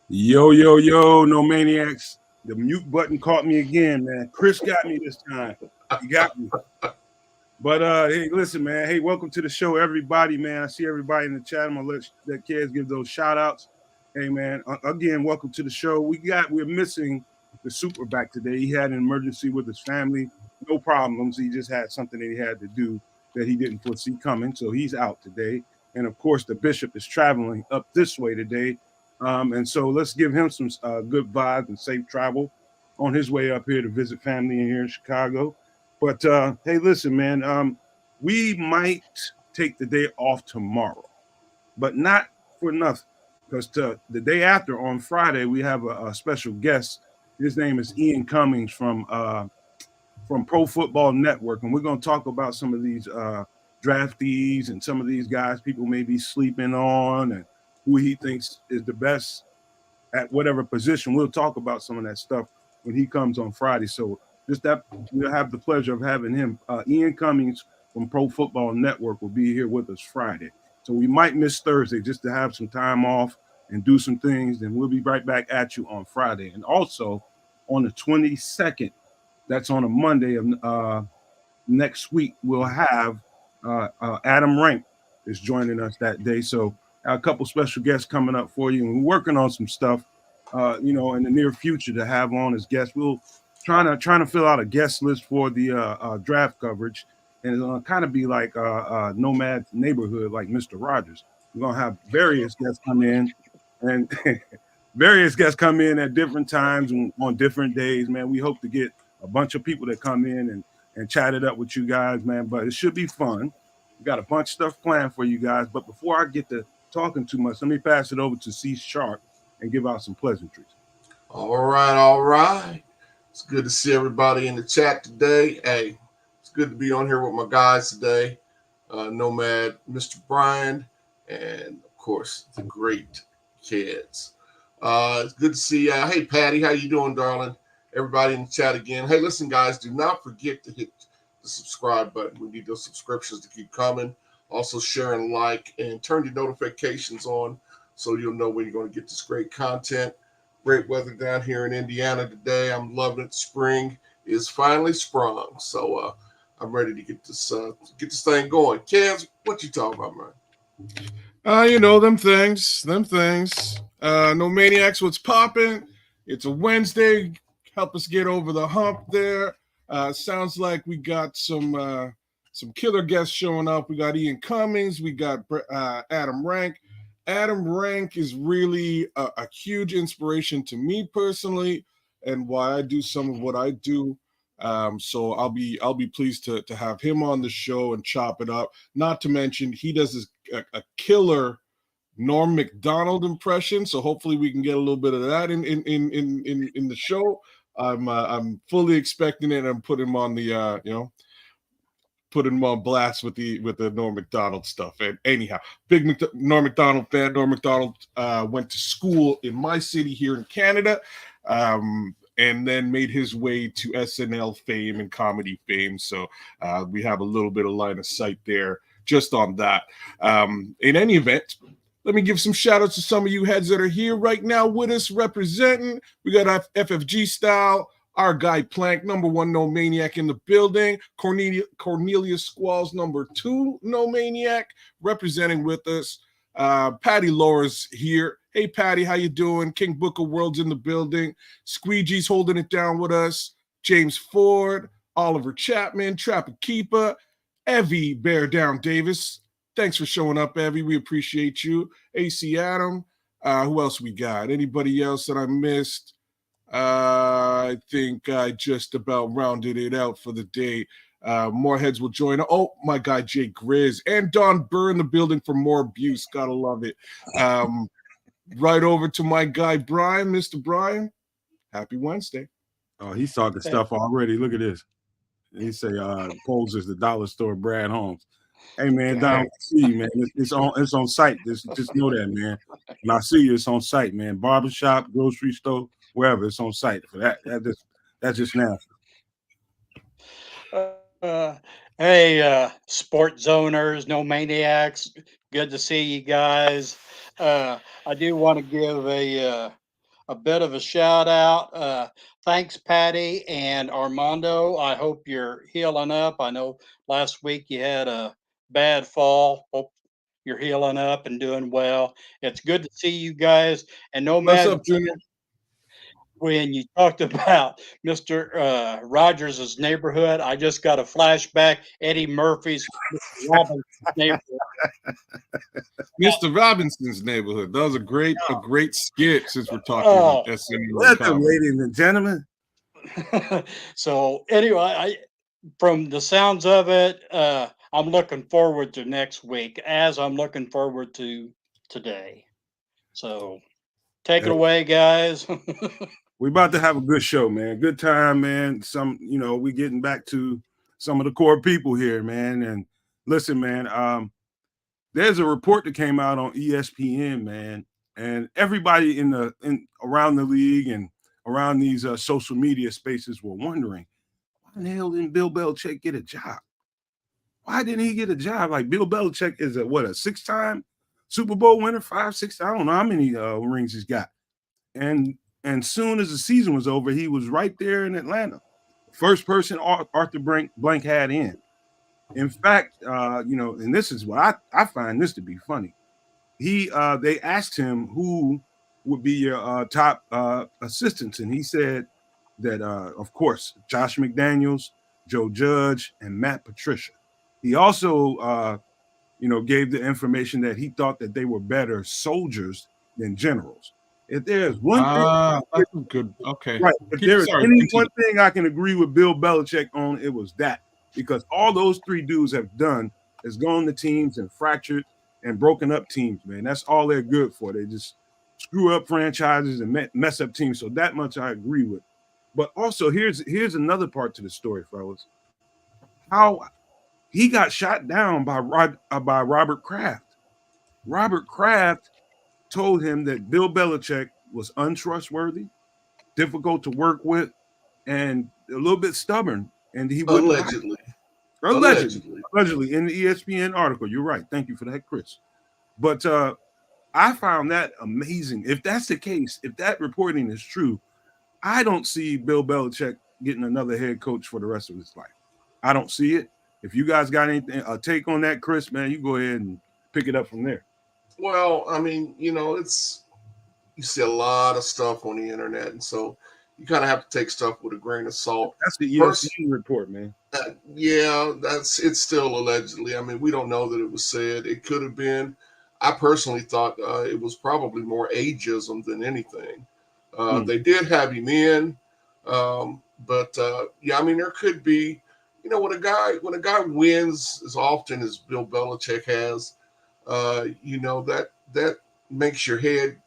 Yo, yo, yo, no maniacs. The mute button caught me again, man. Chris got me this time. He got me. But hey, listen, man. Hey, welcome to the show, everybody, man. I see everybody in the chat. I'm gonna let Kedz give those shout outs. Hey man, again, welcome to the show. We're missing the SuperBack today. He had an emergency with his family. No problems. He just had something that he had to do that he didn't foresee coming. So he's out today. And of course, the bishop is traveling up this way today. And so let's give him some good vibes and safe travel on his way up here to visit family in here in Chicago. But hey, listen, man, we might take the day off tomorrow, but not for nothing. Because the day after, on Friday, we have a special guest. His name is Ian Cummings from Pro Football Network, and we're going to talk about some of these draftees and some of these guys people may be sleeping on, and who he thinks is the best at whatever position. We'll talk about some of that stuff when he comes on Friday. So just that we'll have the pleasure of having him. Ian Cummings from Pro Football Network will be here with us Friday. So we might miss Thursday just to have some time off and do some things. Then we'll be right back at you on Friday. And also on the 22nd, that's on a Monday of next week, we'll have Adam Rank is joining us that day. So a couple special guests coming up for you. And we're working on some stuff, in the near future to have on as guests. We'll trying to fill out a guest list for the draft coverage, and it's gonna kind of be like Nomad neighborhood, like Mr. Rogers. We're gonna have various guests come in, and various guests come in at different times and on different days. Man, we hope to get a bunch of people that come in and chat it up with you guys, man. But it should be fun. We got a bunch of stuff planned for you guys. But before I get to talking too much, let me pass it over to C Sharp and give out some pleasantries. All right, all right. It's good to see everybody in the chat today. Hey, it's good to be on here with my guys today. Nomad, Mr. Brian, and of course the great Kedz. It's good to see. Hey, Patty, how you doing, darling? Everybody in the chat again. Hey, listen, guys, do not forget to hit the subscribe button. We need those subscriptions to keep coming. Also, share and like, and turn your notifications on so you'll know when you're going to get this great content. Great weather down here in Indiana today. I'm loving it. Spring is finally sprung. So I'm ready to get this thing going. Kedz, what you talking about, man? Them things. No maniacs, what's popping? It's a Wednesday. Help us get over the hump there. Sounds like we got some killer guests showing up. We got Ian Cummings. We got Adam Rank. Adam Rank is really a huge inspiration to me personally, and why I do some of what I do. So I'll be pleased to have him on the show and chop it up. Not to mention he does a killer Norm Macdonald impression, so hopefully we can get a little bit of that in the show. I'm fully expecting it. I'm putting him on the putting him on blast with the Norm Macdonald stuff. And anyhow, big Norm Macdonald fan. Norm Macdonald went to school in my city here in Canada, and then made his way to SNL fame and comedy fame. So we have a little bit of line of sight there just on that. In any event, let me give some shout outs to some of you heads that are here right now with us representing. We got FFG Style, our guy Plank, number 1 No Maniac in the building. Cornelia Squalls, number 2 No Maniac, representing with us. Patty Laura's here. Hey, Patty, how you doing? King Booker World's in the building. Squeegee's holding it down with us. James Ford, Oliver Chapman, Trapper Keeper, Evie Bear Down Davis. Thanks for showing up, Evie. We appreciate you. AC Adam. Who else we got? Anybody else that I missed? I think I just about rounded it out for the day. More heads will join. Oh, my guy Jay Grizz and Don Burr in the building for more abuse. Gotta love it. Right over to my guy Brian, Mr. Brian. Happy Wednesday. Oh, he's talking stuff already. Look at this. He say Coles is the dollar store Brad Holmes. Hey man, Don, I see you, man. It's on site. Just know that, man. And I see you, it's on site, man. Barbershop, grocery store, wherever, it's on site. For that's just natural. Hey, sports zoners, no maniacs. Good to see you guys. I do want to give a a bit of a shout out. Thanks, Patty and Armando. I hope you're healing up. I know last week you had a bad fall. Hope you're healing up and doing well. It's good to see you guys. And What's Nomad, up, Junior? when you talked about Mr. Rogers' neighborhood, I just got a flashback. Eddie Murphy's Mr. Robinson's neighborhood. Mr. Robinson's neighborhood. That was a great skit since we're talking Oh. SNL Welcome, comedy. ladies and gentlemen. So anyway, from the sounds of it, I'm looking forward to next week, as I'm looking forward to today. So take it away, guys. We're about to have a good show, man. Good time, man. We getting back to some of the core people here, man. And listen, man, there's a report that came out on ESPN, man, and everybody around the league and around these social media spaces were wondering, why the hell didn't Bill Belichick get a job? Why didn't he get a job? Like, Bill Belichick is a 6-time Super Bowl winner, 5, 6, I don't know how many rings he's got. And soon as the season was over, he was right there in Atlanta. First person Arthur Blank had in. In fact, and this is what I find this to be funny. They asked him who would be your top assistants, and he said that, of course, Josh McDaniels, Joe Judge, and Matt Patricia. He also, gave the information that he thought that they were better soldiers than generals. If there's one thing, that's good. Okay, right. If there is one thing I can agree with Bill Belichick on, it was that, because all those three dudes have done is gone to teams and fractured and broken up teams, man. That's all they're good for. They just screw up franchises and mess up teams. So that much I agree with. But also here's another part to the story, fellas. How he got shot down by Robert Kraft. Robert Kraft told him that Bill Belichick was untrustworthy, difficult to work with, and a little bit stubborn. And he wouldn't allegedly in the ESPN article. You're right. Thank you for that, Chris. But I found that amazing. If that's the case, if that reporting is true, I don't see Bill Belichick getting another head coach for the rest of his life. I don't see it. If you guys got anything, a take on that, Chris, man, you go ahead and pick it up from there. Well, I mean, you see a lot of stuff on the internet, and so you kind of have to take stuff with a grain of salt. That's the ESPN report, man. It's still allegedly. I mean, we don't know that it was said. It could have been. I personally thought it was probably more ageism than anything. They did have him in, but I mean, there could be. When a guy wins as often as Bill Belichick has, that makes your head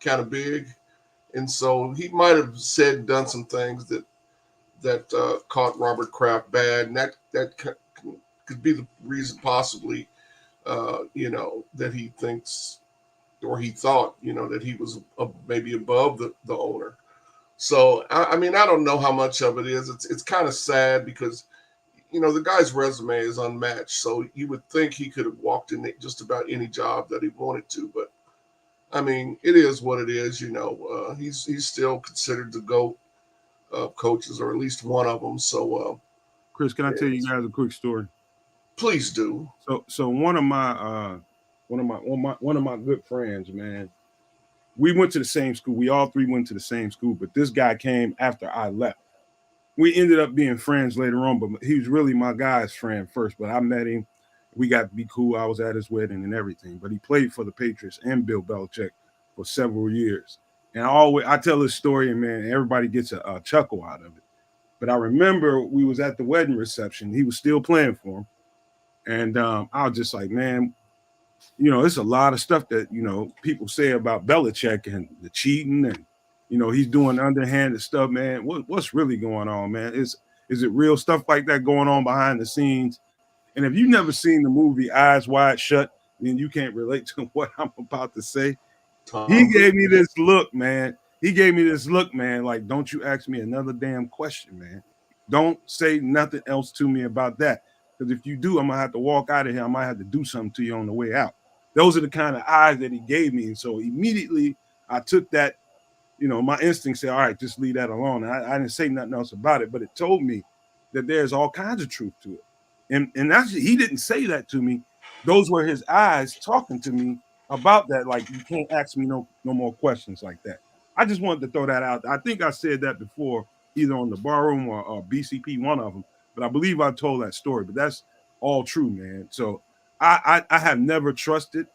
kind of big, and so he might have said and done some things that caught Robert Kraft bad, and that could be the reason possibly, that he thinks or he thought, that he was maybe above the owner. So I mean, I don't know how much of it is. It's kind of sad because. The guy's resume is unmatched, so you would think he could have walked in just about any job that he wanted to. But I mean, it is what it is. He's still considered the GOAT of coaches, or at least one of them. So, Chris, can I tell you guys a quick story? Please do. So one of my good friends, man, we went to the same school. We all three went to the same school, but this guy came after I left. We ended up being friends later on, but he was really my guy's friend first. But I met him. We got to be cool. I was at his wedding and everything. But he played for the Patriots and Bill Belichick for several years. And I tell this story, and man, everybody gets a chuckle out of it. But I remember we was at the wedding reception. He was still playing for him. And I was just like, man, it's a lot of stuff that, people say about Belichick and the cheating and, he's doing underhanded stuff, man. What's really going on, man? Is it real stuff like that going on behind the scenes? And if you've never seen the movie Eyes Wide Shut, then you can't relate to what I'm about to say. He gave me this look, man. Like, don't you ask me another damn question, man. Don't say nothing else to me about that. Because if you do, I'm going to have to walk out of here. I might have to do something to you on the way out. Those are the kind of eyes that he gave me. And so immediately I took that, my instinct said, all right, just leave that alone. I didn't say nothing else about it, but it told me that there's all kinds of truth to it. And actually, he didn't say that to me. Those were his eyes talking to me about that. Like, you can't ask me no more questions like that. I just wanted to throw that out. I think I said that before, either on the Barroom or BCP, one of them. But I believe I told that story. But that's all true, man. So I have never trusted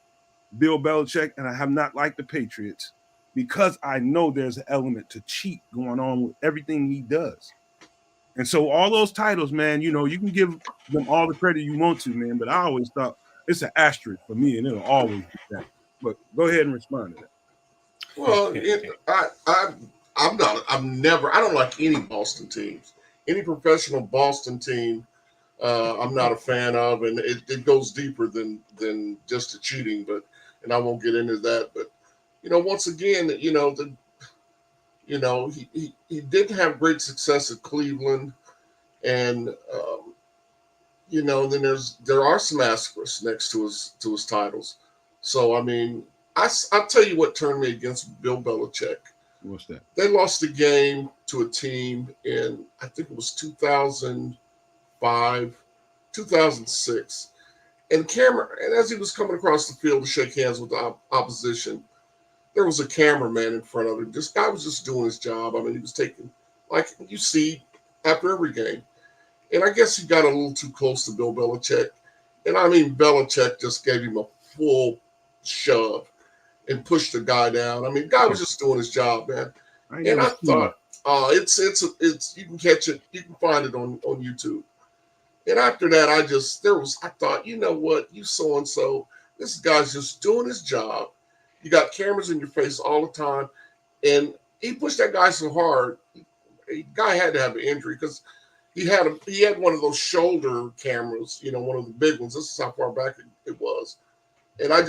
Bill Belichick, and I have not liked the Patriots because I know there's an element to cheat going on with everything he does. And so all those titles, man, you can give them all the credit you want to, man. But I always thought it's an asterisk for me, and it'll always be that. But go ahead and respond to that. Well, I don't like any Boston teams. Any professional Boston team, I'm not a fan of, and it goes deeper than just the cheating. And I won't get into that. But once again, he didn't have great success at Cleveland, and then there are some asterisks next to his titles. So I mean, I'll tell you what turned me against Bill Belichick. What's that? They lost a game to a team in, I think it was 2005, 2006. And as he was coming across the field to shake hands with the opposition, there was a cameraman in front of him. This guy was just doing his job. I mean, he was taking, like you see after every game. And I guess he got a little too close to Bill Belichick. And I mean, Belichick just gave him a full shove and pushed the guy down. I mean, the guy was just doing his job, man. And I thought, it's you can catch it, you can find it on YouTube. And after that, I thought, you know what, you so and so, this guy's just doing his job. You got cameras in your face all the time, and he pushed that guy so hard. The guy had to have an injury because he had one of those shoulder cameras, one of the big ones. This is how far back it was. And that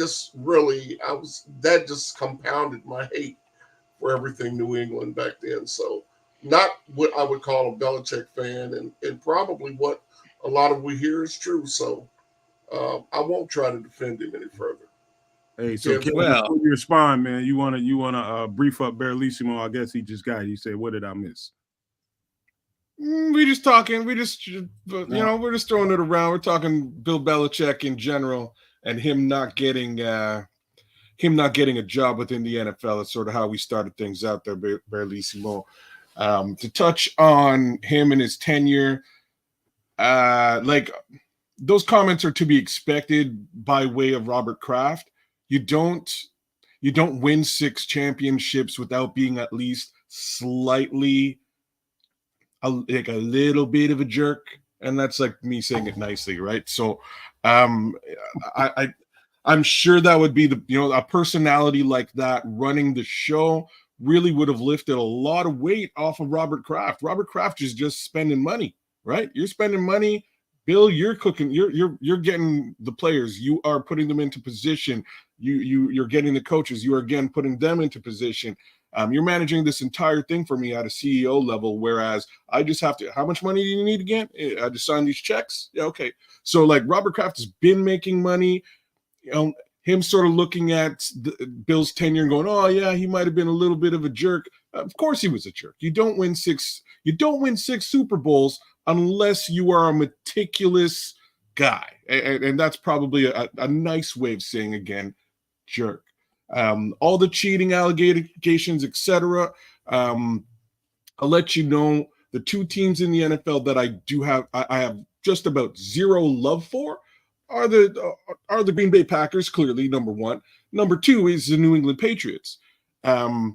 just compounded my hate for everything New England back then. So not what I would call a Belichick fan, and probably what a lot of we hear is true. So I won't try to defend him any further. Hey, so before you respond, man, you wanna brief up Barrelissimo? I guess he just got it. He said, "What did I miss?" We just talking. We're just throwing it around. We're talking Bill Belichick in general and him not getting a job within the NFL. That's sort of how we started things out there, Barrelissimo. To touch on him and his tenure, like those comments are to be expected by way of Robert Kraft. You don't win 6 championships without being at least slightly a little bit of a jerk, and that's like me saying it nicely, right? So I'm sure that would be a personality like that running the show really would have lifted a lot of weight off of Robert Kraft. Robert Kraft is just spending money, right? You're spending money. Bill, you're cooking. You're getting the players. You are putting them into position. You're getting the coaches. You are again putting them into position. You're managing this entire thing for me at a CEO level, whereas I just have to. How much money do you need again? I just sign these checks. Yeah, okay. So like Robert Kraft has been making money. Him sort of looking at Bill's tenure and going, oh yeah, he might have been a little bit of a jerk. Of course he was a jerk. You don't win six Super Bowls unless you are a meticulous guy. And that's probably a nice way of saying, again, jerk. All the cheating allegations, etc. I'll let you know the 2 teams in the NFL that I have just about zero love for are the Green Bay Packers, clearly, number 1. Number 2 is the New England Patriots. A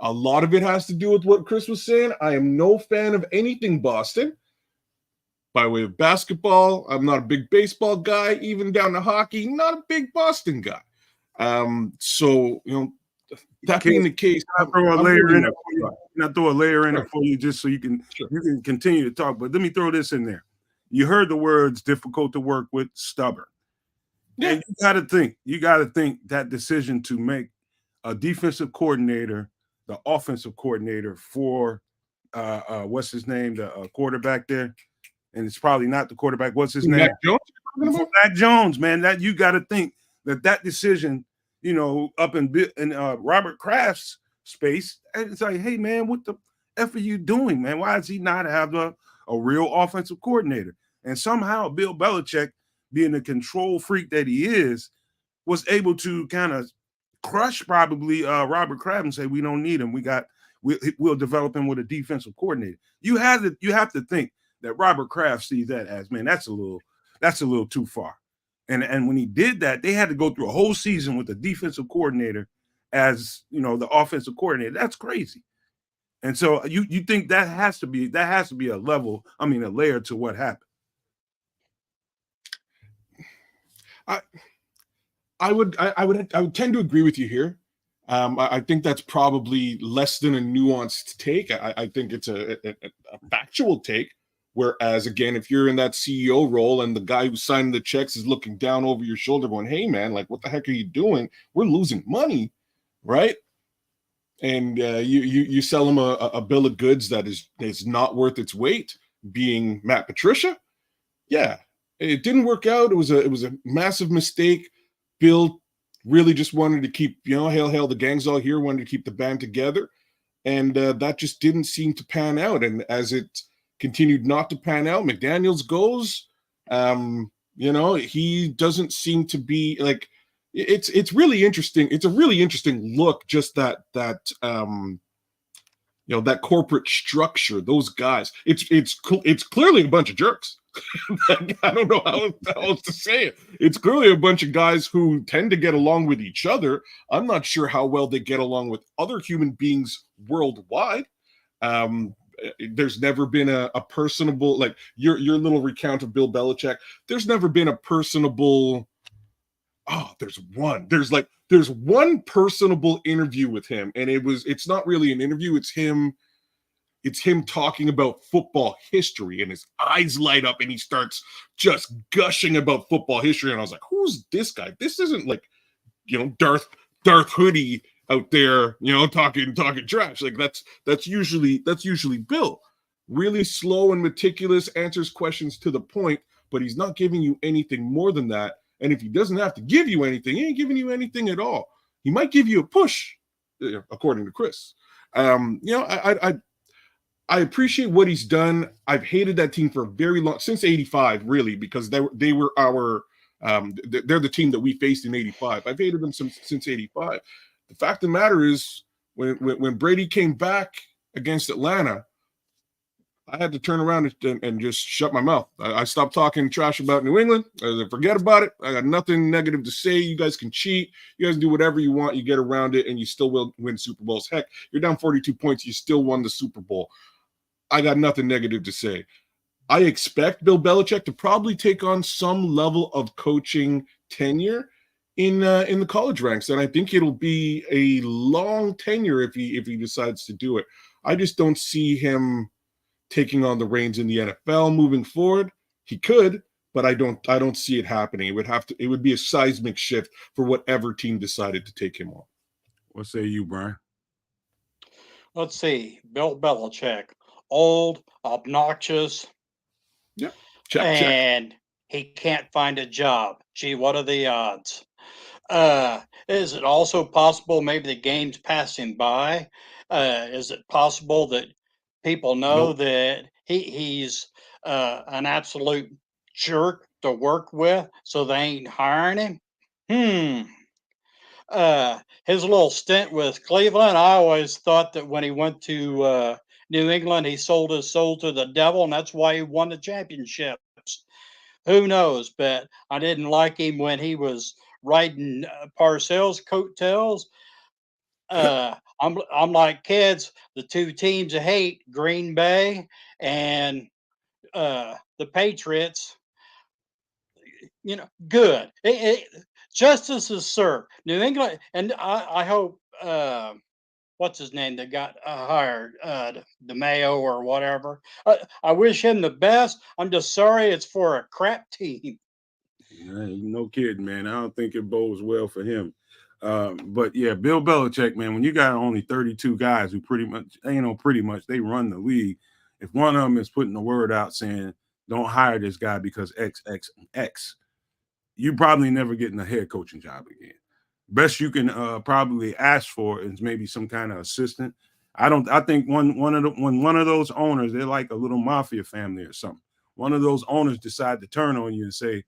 lot of it has to do with what Chris was saying. I am no fan of anything Boston. By way of basketball, I'm not a big baseball guy, even down to hockey, not a big Boston guy. So, that being the case, I'll throw a layer in it for you just so you can continue to talk. But let me throw this in there. You heard the words difficult to work with, stubborn. Yeah. And you got to think that decision to make a defensive coordinator the offensive coordinator for what's his name, the quarterback there. And it's probably not the quarterback. What's his name? Mac Jones, man. That you got to think that decision, up in Robert Kraft's space. And it's like, hey, man, what the F are you doing, man? Why does he not have a real offensive coordinator? And somehow Bill Belichick, being the control freak that he is, was able to kind of crush probably Robert Kraft and say, we don't need him. We'll develop him with a defensive coordinator. You have to think that Robert Kraft sees that as, man, that's a little too far. And when he did that, they had to go through a whole season with the defensive coordinator as, you know, the offensive coordinator. That's crazy. And so you think that has to be a layer to what happened. I would tend to agree with you here. I think that's probably less than a nuanced take. I think it's a factual take. Whereas, again, if you're in that CEO role and the guy who's signing the checks is looking down over your shoulder going, hey, man, like, what the heck are you doing? We're losing money, right? And you sell him a bill of goods that is not worth its weight, being Matt Patricia. Yeah, it didn't work out. It was a massive mistake. Bill really just wanted to keep, hail, the gang's all here, wanted to keep the band together. And that just didn't seem to pan out. And as it continued not to pan out, McDaniels goes, he doesn't seem to be like, it's really interesting. It's a really interesting look, just that corporate structure, those guys, it's clearly a bunch of jerks. I don't know how else to say it. It's clearly a bunch of guys who tend to get along with each other. I'm not sure how well they get along with other human beings worldwide. There's never been a personable, like your little recount of Bill Belichick. There's never been a personable. Oh, there's one personable interview with him, and it's not really an interview. It's him talking about football history, and his eyes light up and he starts just gushing about football history. And I was like, who's this guy? This isn't like, Darth Hoodie out there, talking trash. Like that's usually Bill. Really slow and meticulous, answers questions to the point, but he's not giving you anything more than that. And if he doesn't have to give you anything, he ain't giving you anything at all. He might give you a push, according to Chris. I appreciate what he's done. I've hated that team for a very long, since 85, really, because they were our, they're the team that we faced in 85. I've hated them since 85. The fact of the matter is, when Brady came back against Atlanta, I had to turn around and just shut my mouth. I stopped talking trash about New England. I said, forget about it. I got nothing negative to say. You guys can cheat. You guys do whatever you want. You get around it, and you still will win Super Bowls. Heck, you're down 42 points. You still won the Super Bowl. I got nothing negative to say. I expect Bill Belichick to probably take on some level of coaching tenure in the college ranks, and I think it'll be a long tenure if he decides to do it. I just don't see him taking on the reins in the NFL moving forward. He could, but I don't see it happening. It would be a seismic shift for whatever team decided to take him on. What say you, Brian? Let's see. Bill Belichick, old, obnoxious, yeah, and he can't find a job. Gee, what are the odds? Is it also possible maybe the game's passing by? Is it possible that people know that he's an absolute jerk to work with, so they ain't hiring him? His little stint with Cleveland, I always thought that when he went to New England, he sold his soul to the devil, and that's why he won the championships. Who knows? But I didn't like him when he was riding Parcells' coattails. I'm like Kedz, the two teams I hate, Green Bay and the Patriots. Good. Justice is served. New England, and I hope what's his name that got hired, DeMayo or whatever. I wish him the best. I'm just sorry it's for a crap team. No kidding, man. I don't think it bodes well for him. But yeah, Bill Belichick, man, when you got only 32 guys who pretty much they run the league. If one of them is putting the word out saying, don't hire this guy because X, you probably never getting a head coaching job again. best you can probably ask for is maybe some kind of assistant. I think one of those owners, they're like a little mafia family or something. One of those owners decide to turn on you and say,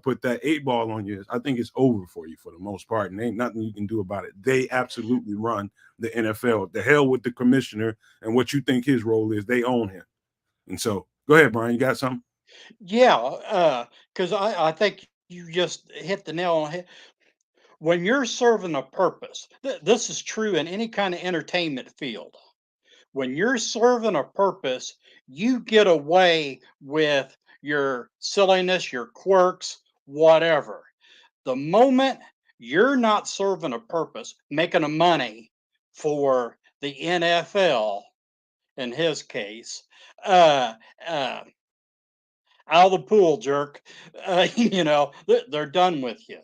put that 8 ball on you, I think it's over for you for the most part, and ain't nothing you can do about it. They absolutely run the NFL. The hell with the commissioner and what you think his role is. They own him. And so, go ahead, Brian. You got something? Yeah, because I think you just hit the nail on the head. When you're serving a purpose, this is true in any kind of entertainment field. When you're serving a purpose, you get away with your silliness, your quirks, whatever. The moment you're not serving a purpose, making a money for the NFL, in his case, uh, uh, out of the pool, jerk. They're done with you.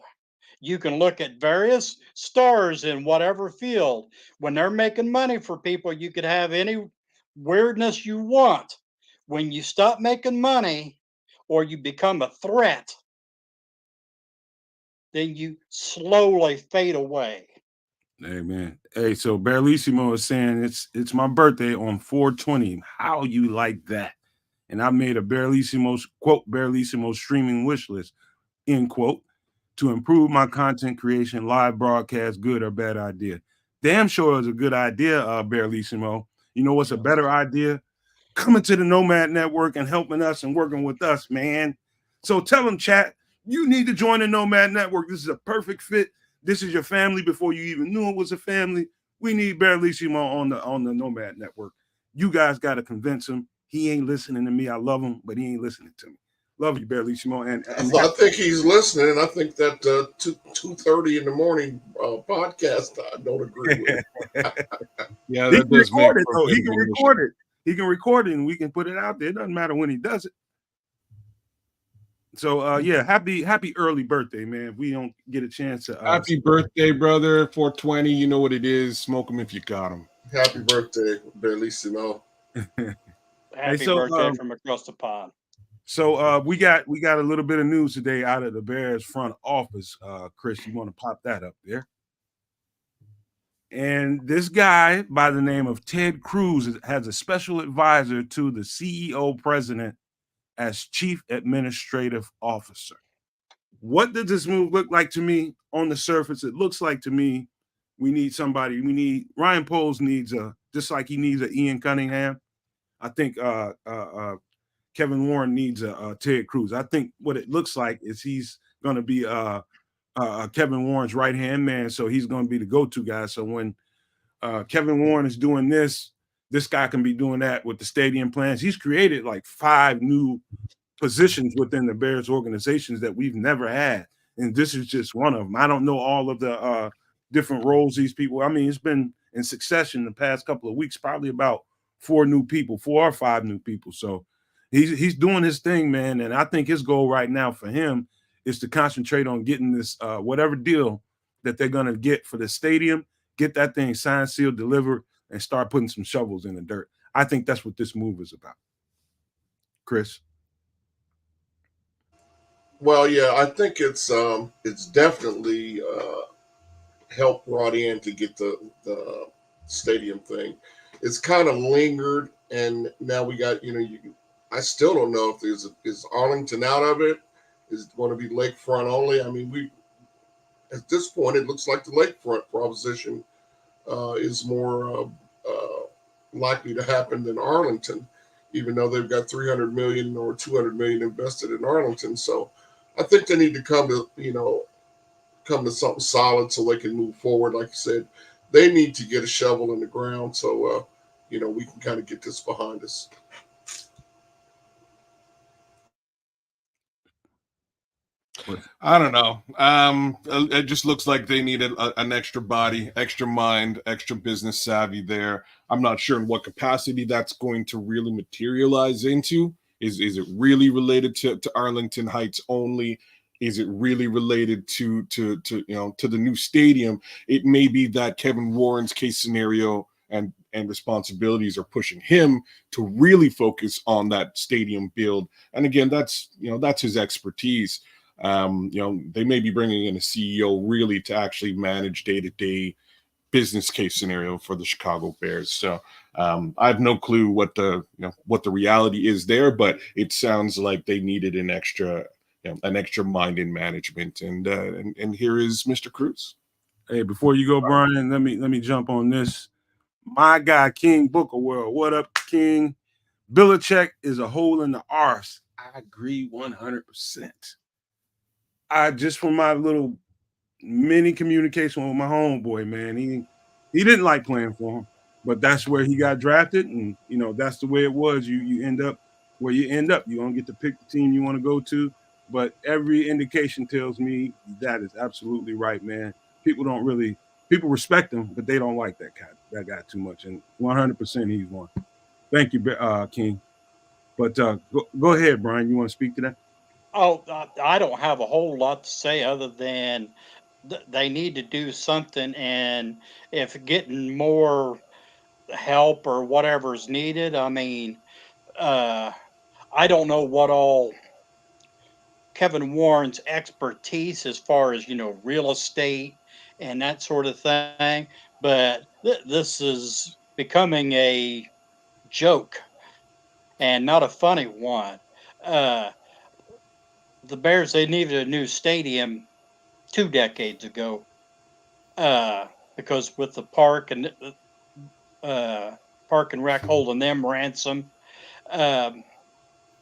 You can look at various stars in whatever field. When they're making money for people, you could have any weirdness you want. When you stop making money or you become a threat, then you slowly fade away. Hey man. Hey, so Barlissimo is saying it's my birthday on 4/20. How you like that? And I made a Barlissimo streaming wish list, end quote, to improve my content creation, live broadcast, good or bad idea. Damn sure is a good idea, Barlissimo. You know what's a better idea? Coming to the Nomad Network and helping us and working with us, man. So tell them, chat, you need to join the Nomad Network. This is a perfect fit. This is your family before you even knew it was a family. We need Barlissimo on the Nomad Network. You guys got to convince him. He ain't listening to me. I love him, but he ain't listening to me. Love you, Barlissimo. And I think he's listening. I think that 2:30 in the morning podcast I don't agree with. Yeah, that does record it though. He can record it. He can record it, and we can put it out there. It doesn't matter when he does it. So yeah, happy early birthday, man. We don't get a chance to happy birthday, brother. 420. You know what it is. Smoke them if you got them. Happy birthday, Barlissimo. Happy birthday from across the pond. So we got a little bit of news today out of the Bears front office. Chris, you want to pop that up there? And this guy by the name of Ted Cruz has a special advisor to the CEO president as chief administrative officer. What does this move look like to me on the surface? It looks like to me we need somebody. We need Ryan Poles needs just like he needs an Ian Cunningham. I think Kevin Warren needs a Ted Cruz. I think what it looks like is he's going to be Kevin Warren's right-hand man, so he's going to be the go-to guy. So when Kevin Warren is doing this guy can be doing that with the stadium plans. He's created like 5 new positions within the Bears organizations that we've never had, and this is just one of them. I don't know all of the different roles these people. I mean, it's been in succession the past couple of weeks, probably about 4 or 5 new people. So he's doing his thing, man, and I think his goal right now for him is to concentrate on getting this whatever deal that they're going to get for the stadium, get that thing signed, sealed, delivered, and start putting some shovels in the dirt. I think that's what this move is about. Chris? Well, yeah, I think it's definitely helped brought in to get the stadium thing. It's kind of lingered, and now we got, I still don't know if is Arlington out of it. Is it going to be lakefront only? I mean, at this point, it looks like the lakefront proposition is more likely to happen than Arlington, even though they've got $300 million or $200 million invested in Arlington. So I think they need to come to something solid so they can move forward. Like you said, they need to get a shovel in the ground so we can kind of get this behind us. I don't know. It just looks like they need an extra body, extra mind, extra business savvy there. I'm not sure in what capacity that's going to really materialize into. Is it really related to Arlington Heights only? Is it really related to the new stadium? It may be that Kevin Warren's case scenario and responsibilities are pushing him to really focus on that stadium build. And again, that's his expertise. They may be bringing in a CEO really to actually manage day-to-day business case scenario for the Chicago Bears. So I have no clue what the reality is there, but it sounds like they needed an extra mind in management. And here is Mr. Cruz. Hey, before you go, Brian, let me jump on this. My guy, King Booker World. What up, King? Belichick is a hole in the arse. I agree 100%. I just from my little mini communication with my homeboy, man, he didn't like playing for him, but that's where he got drafted, and that's the way it was. You end up where you end up. You don't get to pick the team you want to go to, but every indication tells me that is absolutely right, man. People respect him, but they don't like that guy too much, and 100% he's one. Thank you, King. But go ahead, Brian. You want to speak to that? Oh, I don't have a whole lot to say other than they need to do something, and if getting more help or whatever is needed, I mean, I don't know what all Kevin Warren's expertise as far as real estate and that sort of thing, but this is becoming a joke and not a funny one. Uh, the Bears, they needed a new stadium 2 decades ago, because with the park and rec holding them ransom, um,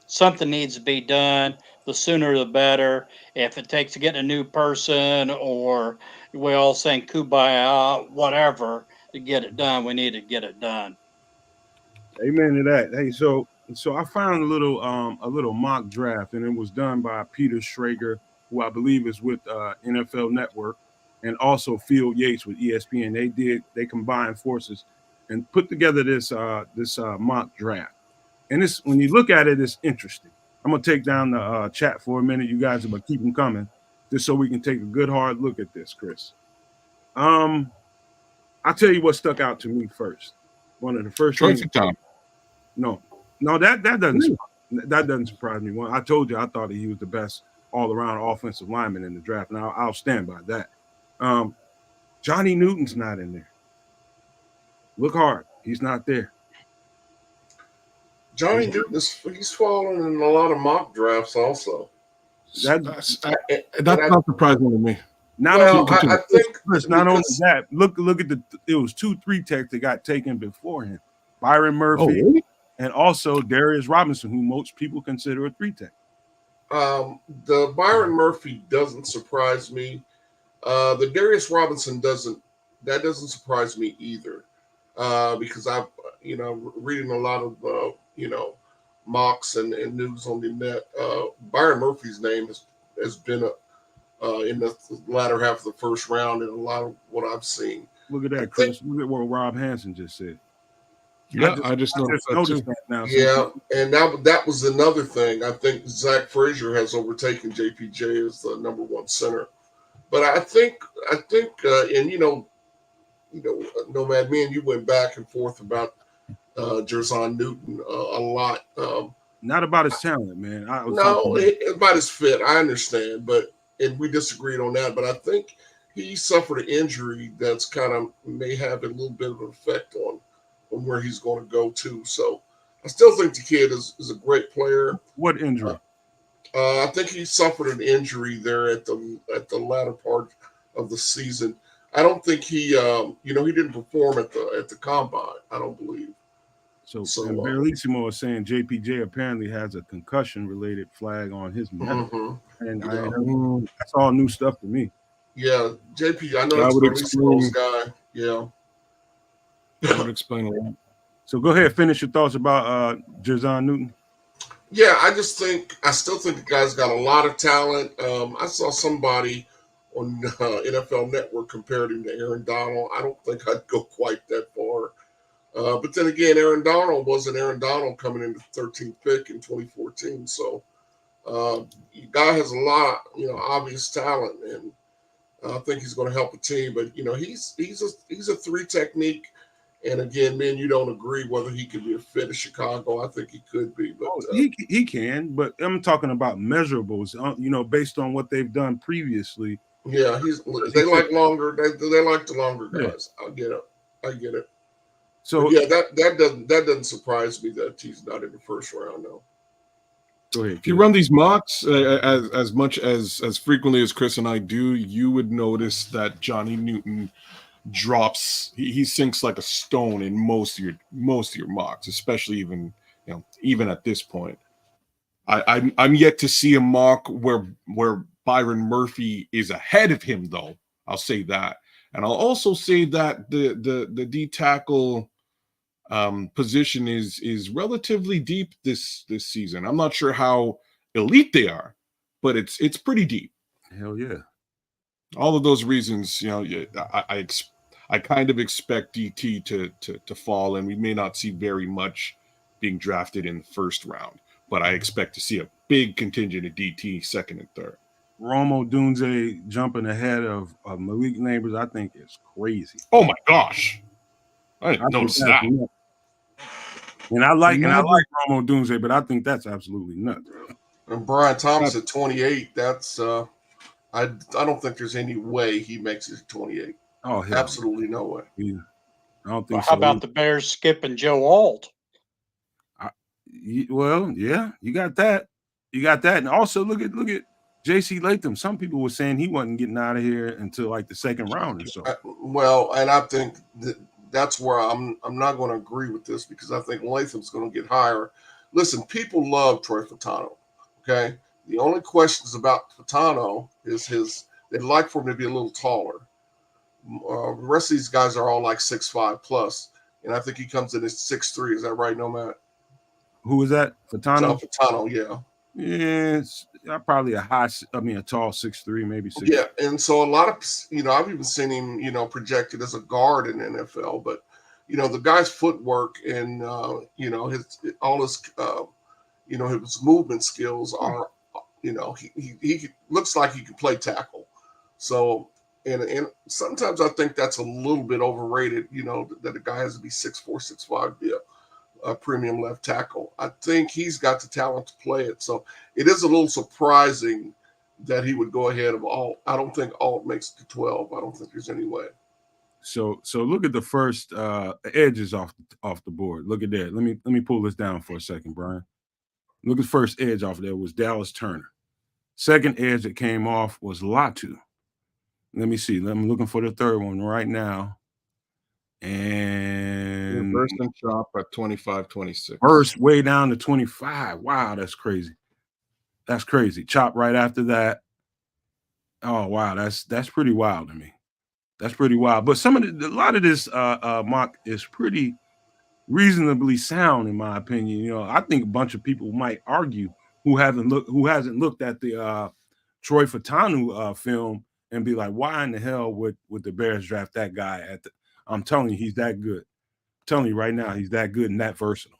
something needs to be done. The sooner the better. If it takes to get a new person, or we all saying kumbaya, whatever, to get it done, we need to get it done. Amen to that. Hey, so I found a little mock draft, and it was done by Peter Schrager, who I believe is with NFL Network, and also Phil Yates with ESPN. They combined forces and put together this mock draft. And this, when you look at it, it's interesting. I'm gonna take down the chat for a minute. You guys, but keep them coming, just so we can take a good hard look at this, Chris. I'll tell you what stuck out to me first. One of the first things. No, that doesn't surprise me. Well, I told you I thought he was the best all around offensive lineman in the draft, and I'll stand by that. Johnny Newton's not in there. Look hard, he's not there. Johnny Newton he's fallen in a lot of mock drafts also. That's not surprising to me. Not only that, look at it was 2 3-techs that got taken before him. Byron Murphy. Oh, really? And also Darius Robinson, who most people consider a 3-tech. The Byron Murphy doesn't surprise me. The Darius Robinson doesn't surprise me either. Because I've reading a lot of mocks and news on the net. Byron Murphy's name has been in the latter half of the first round in a lot of what I've seen. Look at that, Chris. Look at what Rob Hansen just said. Yeah, I just noticed that now. Yeah, and that was another thing. I think Zach Frazier has overtaken JPJ as the number 1 center. But I think, and Nomad, me and you went back and forth about Jerzon Newton a lot. Not about his talent, man. About his fit. I understand, and we disagreed on that. But I think he suffered an injury that's kind of may have a little bit of an effect on where he's going to go to. So I still think the kid is a great player. What injury? I think he suffered an injury there at the latter part of the season. I don't think he didn't perform at the combine. I don't believe. So Bellissimo is saying JPJ apparently has a concussion-related flag on his medal, and that's all new stuff to me. Yeah, JP, I know he's a close guy. Yeah. I would explain a lot. So go ahead, finish your thoughts about Jerzon Newton. Yeah, I still think the guy's got a lot of talent. I saw somebody on NFL Network compared him to Aaron Donald. I don't think I'd go quite that far. But then again, Aaron Donald wasn't Aaron Donald coming into the 13th pick in 2014. So the guy has a lot, obvious talent, and I think he's going to help the team. But he's a 3 technique. And again, me and you don't agree whether he could be a fit of Chicago. I think he could be, but he can. But I'm talking about measurables. Based on what they've done previously. Yeah, they like longer. They like the longer guys. Yeah. I get it. So but yeah, that doesn't surprise me that he's not in the first round though. Go ahead. If you run these mocks as much as frequently as Chris and I do, you would notice that Johnny Newton drops. He sinks like a stone in most of your mocks, especially even at this point. I'm yet to see a mock where Byron Murphy is ahead of him, though. I'll say that, and I'll also say that the D tackle position is relatively deep this season. I'm not sure how elite they are, but it's pretty deep. Hell yeah! All of those reasons, I kind of expect DT to fall, and we may not see very much being drafted in the first round. But I expect to see a big contingent of DT second and third. Rome Odunze jumping ahead of Malik Neighbors, I think is crazy. Oh my gosh. I didn't notice that. And I like Rome Odunze, but I think that's absolutely nuts. And Brian Thomas at 28, that's I don't think there's any way he makes it to 28. Oh, absolutely no way. Yeah. I don't think How about the Bears skipping Joe Alt? Well, yeah, you got that. And also look at J.C. Latham. Some people were saying he wasn't getting out of here until like the second round or so. Well, and I think that's where I'm not going to agree with this because I think Latham's going to get higher. Listen, people love Troy Fautanu. Okay, the only questions about Fautanu is they'd like for him to be a little taller. The rest of these guys are all like 6'5" plus, and I think he comes in at 6'3". Is that right, Nomad? Who is that? Fautanu? Fautanu, yeah. Yeah, it's probably a tall 6'3", maybe 6'. Yeah, and so a lot of, I've even seen him, projected as a guard in the NFL, but, the guy's footwork and, his movement skills are, he looks like he can play tackle. So, and sometimes I think that's a little bit overrated, that a guy has to be 6'4", 6'5", yeah. A premium left tackle. I think he's got the talent to play it. So it is a little surprising that he would go ahead of Alt. I don't think Alt makes it to 12. I don't think there's any way. So look at the first edges off the board. Look at that. Let me pull this down for a second, Brian. Look at the first edge off there was Dallas Turner. Second edge that came off was Latu. Let me see. I'm looking for the third one right now. And first and chop at 25-26. First way down to 25. Wow, that's crazy. That's crazy. Chop right after that. Oh wow, that's pretty wild to me. That's pretty wild. But a lot of this mock is pretty reasonably sound in my opinion. I think a bunch of people might argue who hasn't looked at the Troy Fautanu film and be like, why in the hell would the Bears draft that guy at the I'm telling you, he's that good. I'm telling you right now, he's that good and that versatile.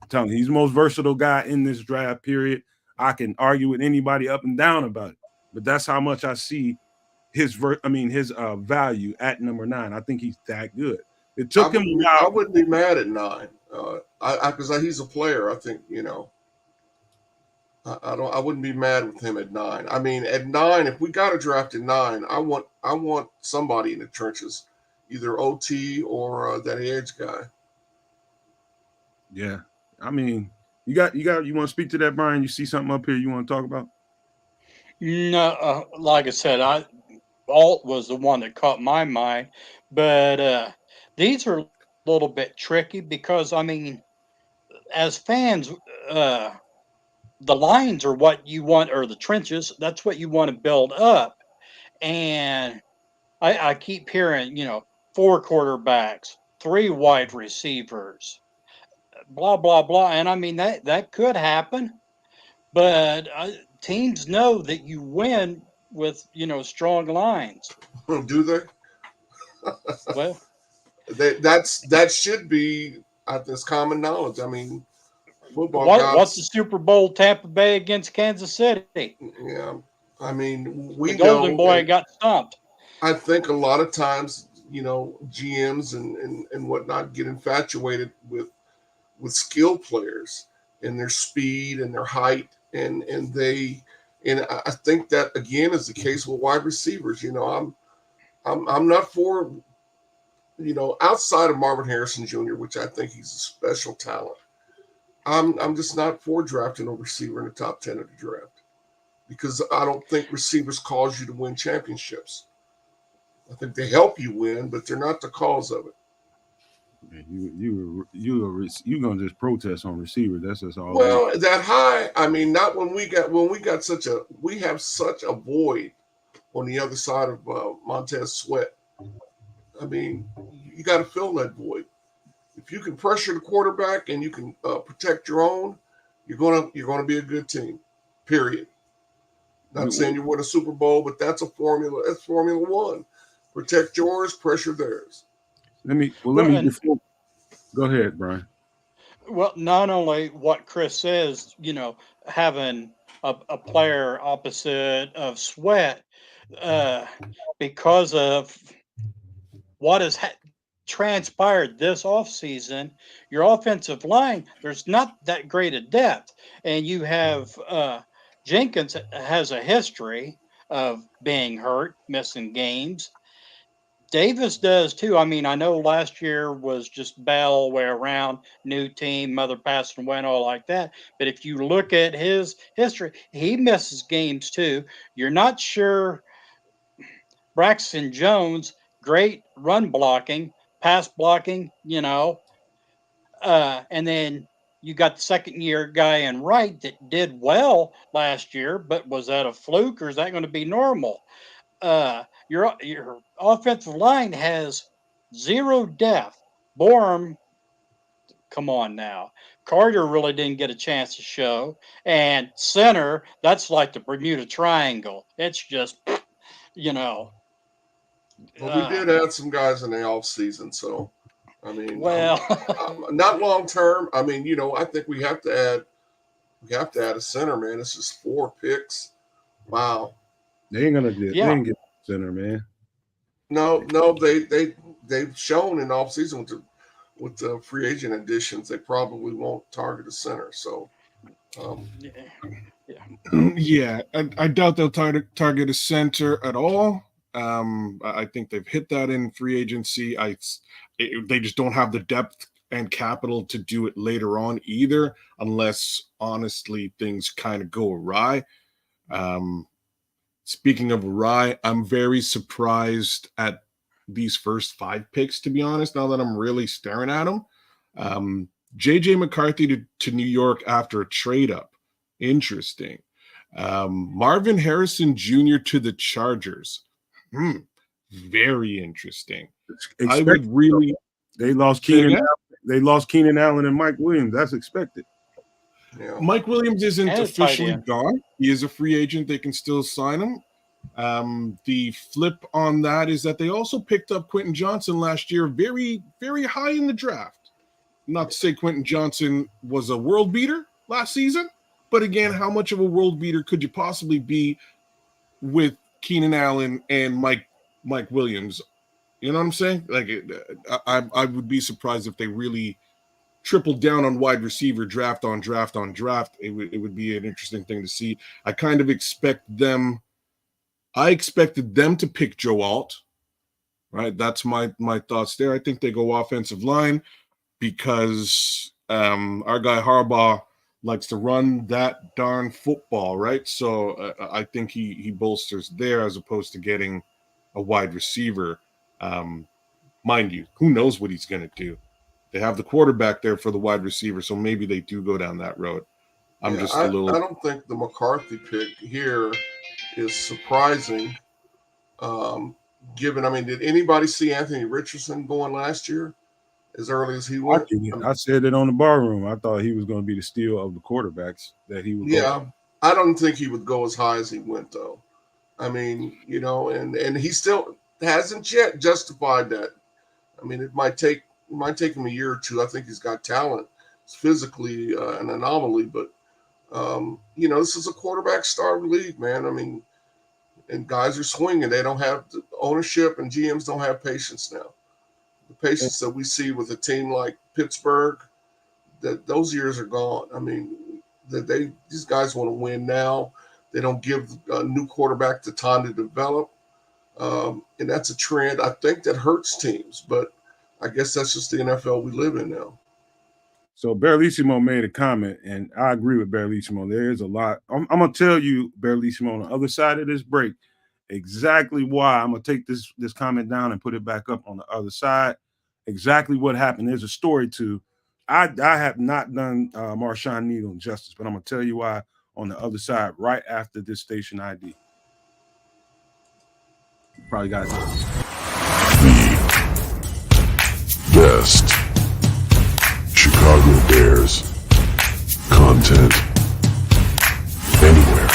I'm telling you, he's the most versatile guy in this draft period. I can argue with anybody up and down about it, but that's how much I see his value at number 9. I think he's that good. It took him a while. I wouldn't be mad at 9. Because he's a player. I think I wouldn't be mad with him at 9. I mean, at 9, if we got a draft at 9, I want somebody in the trenches. Either OT or that edge guy. Yeah, I mean, you want to speak to that, Brian? You see something up here you want to talk about? No, like I said, Alt was the one that caught my mind, but these are a little bit tricky because I mean, as fans, the lines are what you want, or the trenches. That's what you want to build up, and I keep hearing, 4 quarterbacks, 3 wide receivers, blah, blah, blah. And I mean, that could happen, but teams know that you win with, strong lines. Do they? Well, that should be this common knowledge. I mean, football what's the Super Bowl Tampa Bay against Kansas City? Yeah. I mean, the Golden Boy got stumped. I think a lot of times GMs and whatnot get infatuated with skilled players and their speed and their height, and I think that again is the case with wide receivers. I'm not for, outside of Marvin Harrison Jr., which I think he's a special talent. I'm just not for drafting a receiver in the top 10 of the draft, because I don't think receivers cause you to win championships. I think they help you win, but they're not the cause of it. You gonna just protest on receiver? That's just all. Well, that high. I mean, not when we have such a void on the other side of Montez Sweat. I mean, you got to fill that void. If you can pressure the quarterback and you can protect your own, you're gonna be a good team. Period. Not saying you win a Super Bowl, but that's a formula. That's Formula One. Protect yours, pressure theirs. Go ahead, Brian. Well, not only what Chris says, having a player opposite of Sweat, because of what has transpired this offseason, your offensive line, there's not that great a depth. And you have Jenkins has a history of being hurt, missing games. Davis does too. I mean, I know last year was just bad all the way around, new team, mother passed away, and all like that. But if you look at his history, he misses games too. You're not sure. Braxton Jones, great run blocking, pass blocking, and then you got the second year guy in Wright that did well last year, but was that a fluke or is that going to be normal? Your offensive line has zero depth. Borum, come on now. Carter really didn't get a chance to show. And center, that's like the Bermuda Triangle. It's just, Well, we did add some guys in the off season, so I mean, not long term. I mean, I think we have to add a center, man. It's just 4 picks. Wow. They ain't gonna get. Yeah. They ain't get center, man. No, they've shown in off season with the free agent additions, they probably won't target a center. So, yeah, I doubt they'll target a center at all. I think they've hit that in free agency. They just don't have the depth and capital to do it later on either, unless honestly things kind of go awry. Speaking of awry, I'm very surprised at these first 5 picks, to be honest, now that I'm really staring at them. J.J. McCarthy to New York after a trade up. Interesting. Marvin Harrison Jr. to the Chargers. Very interesting. I would really. They lost Keenan. They lost Keenan Allen and Mike Williams. That's expected. Yeah. Mike Williams isn't officially gone. He is a free agent. They can still sign him. The flip on that is that they also picked up Quentin Johnson last year, very, very high in the draft. Not to say Quentin Johnson was a world beater last season, but again, how much of a world beater could you possibly be with Keenan Allen and Mike Williams? You know what I'm saying? Like, I would be surprised if they really tripled down on wide receiver draft on draft on draft. It would be an interesting thing to see. I expected them to pick Joe Alt, right? That's my thoughts there. I think they go offensive line because our guy Harbaugh likes to run that darn football, right? So I think he bolsters there as opposed to getting a wide receiver. Mind you, who knows what he's going to do? They have the quarterback there for the wide receiver, so maybe they do go down that road. I don't think the McCarthy pick here is surprising. Did anybody see Anthony Richardson going last year as early as he went? I said it on the bar room. I thought he was going to be the steal of the quarterbacks that he would. Yeah, I don't think he would go as high as he went, though. I mean, and he still hasn't yet justified that. I mean, it might take him a year or two. I think he's got talent. It's physically an anomaly, but this is a quarterback-starved league, man. I mean, and guys are swinging. They don't have the ownership, and GMs don't have patience now. The patience that we see with a team like Pittsburgh, that those years are gone. I mean, these guys want to win now. They don't give a new quarterback the time to develop, and that's a trend I think that hurts teams. But I guess that's just the NFL we live in now. So Barrelissimo made a comment, and I agree with Barrelissimo. There is a lot. I'm gonna tell you, Barrelissimo, on the other side of this break, exactly why I'm gonna take this comment down and put it back up on the other side. Exactly what happened. There's a story to. I have not done Marshawn Needle justice, but I'm gonna tell you why on the other side right after this station ID. You probably got this. The best Chicago Bears content anywhere.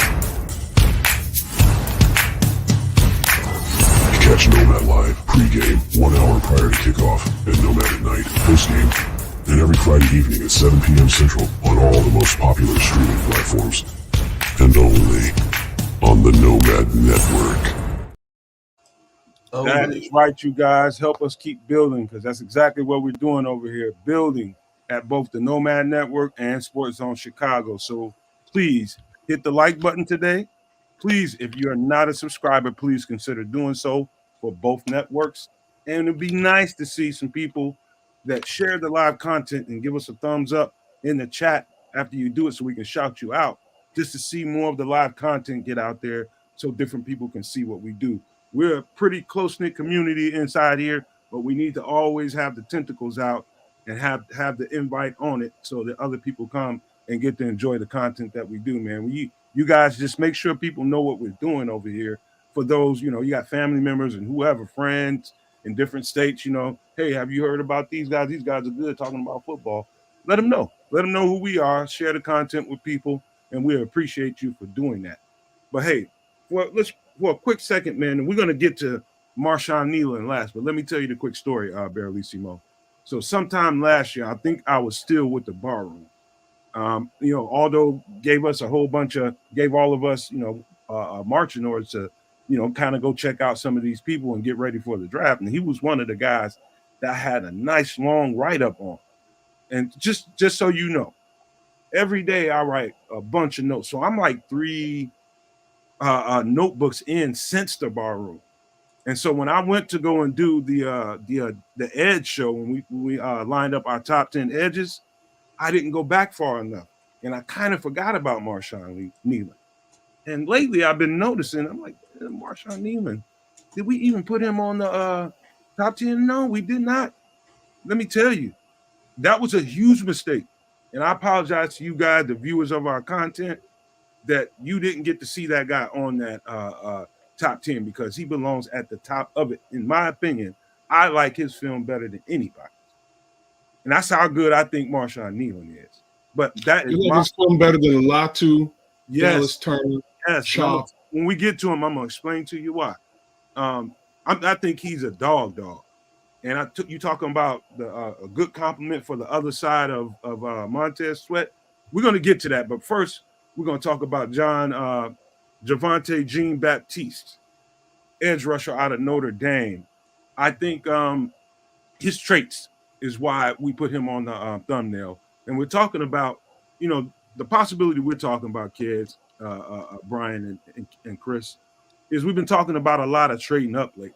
Catch Nomad Live pregame 1 hour prior to kickoff and Nomad at night postgame, and every Friday evening at 7 p.m. Central on all the most popular streaming platforms, and only on the Nomad Network. That is right, you guys. Help us keep building, because that's exactly what we're doing over here, building at both the Nomad Network and Sports Zone Chicago. So please hit the like button today. Please, if you're not a subscriber, please consider doing so for both networks. And it'd be nice to see some people that share the live content and give us a thumbs up in the chat after you do it so we can shout you out, just to see more of the live content get out there so different people can see what we do. We're a pretty close-knit community inside here, but we need to always have the tentacles out and have the invite on it so that other people come and get to enjoy the content that we do, man. You guys just make sure people know what we're doing over here. For those, you got family members and whoever, friends in different states, hey, have you heard about these guys? These guys are good talking about football. Let them know. Let them know who we are. Share the content with people, and we appreciate you for doing that. But hey, for a quick second, man, and we're going to get to Marshawn Needle last, but let me tell you the quick story, Barrelissimo. So sometime last year, I think I was still with the barroom. Aldo gave all of us, marching orders to, kind of go check out some of these people and get ready for the draft. And he was one of the guys that had a nice long write-up on. And just so you know, every day I write a bunch of notes. So I'm like 3 notebooks in since the barroom. And so when I went to go and do the Edge show, when we lined up our top 10 edges, I didn't go back far enough, and I kind of forgot about Marshawn Needle. And lately, I've been noticing. I'm like, Marshawn Needle, did we even put him on the top 10? No, we did not. Let me tell you, that was a huge mistake, and I apologize to you guys, the viewers of our content, that you didn't get to see that guy on that top 10, because he belongs at the top of it. In my opinion, I like his film better than anybody. And that's how good I think Marshawn Needle is. But that is his film better than Latu, yes, Dallas Turner, yes. Shaw. When we get to him, I'm going to explain to you why. I think he's a dog. And you talking about a good compliment for the other side of Montez Sweat. We're going to get to that. But first, we're going to talk about Javonte Jean-Baptiste, edge rusher out of Notre Dame. I think his traits is why we put him on the thumbnail. And we're talking about, the possibility we're talking about, kids, Brian and Chris, is we've been talking about a lot of trading up lately.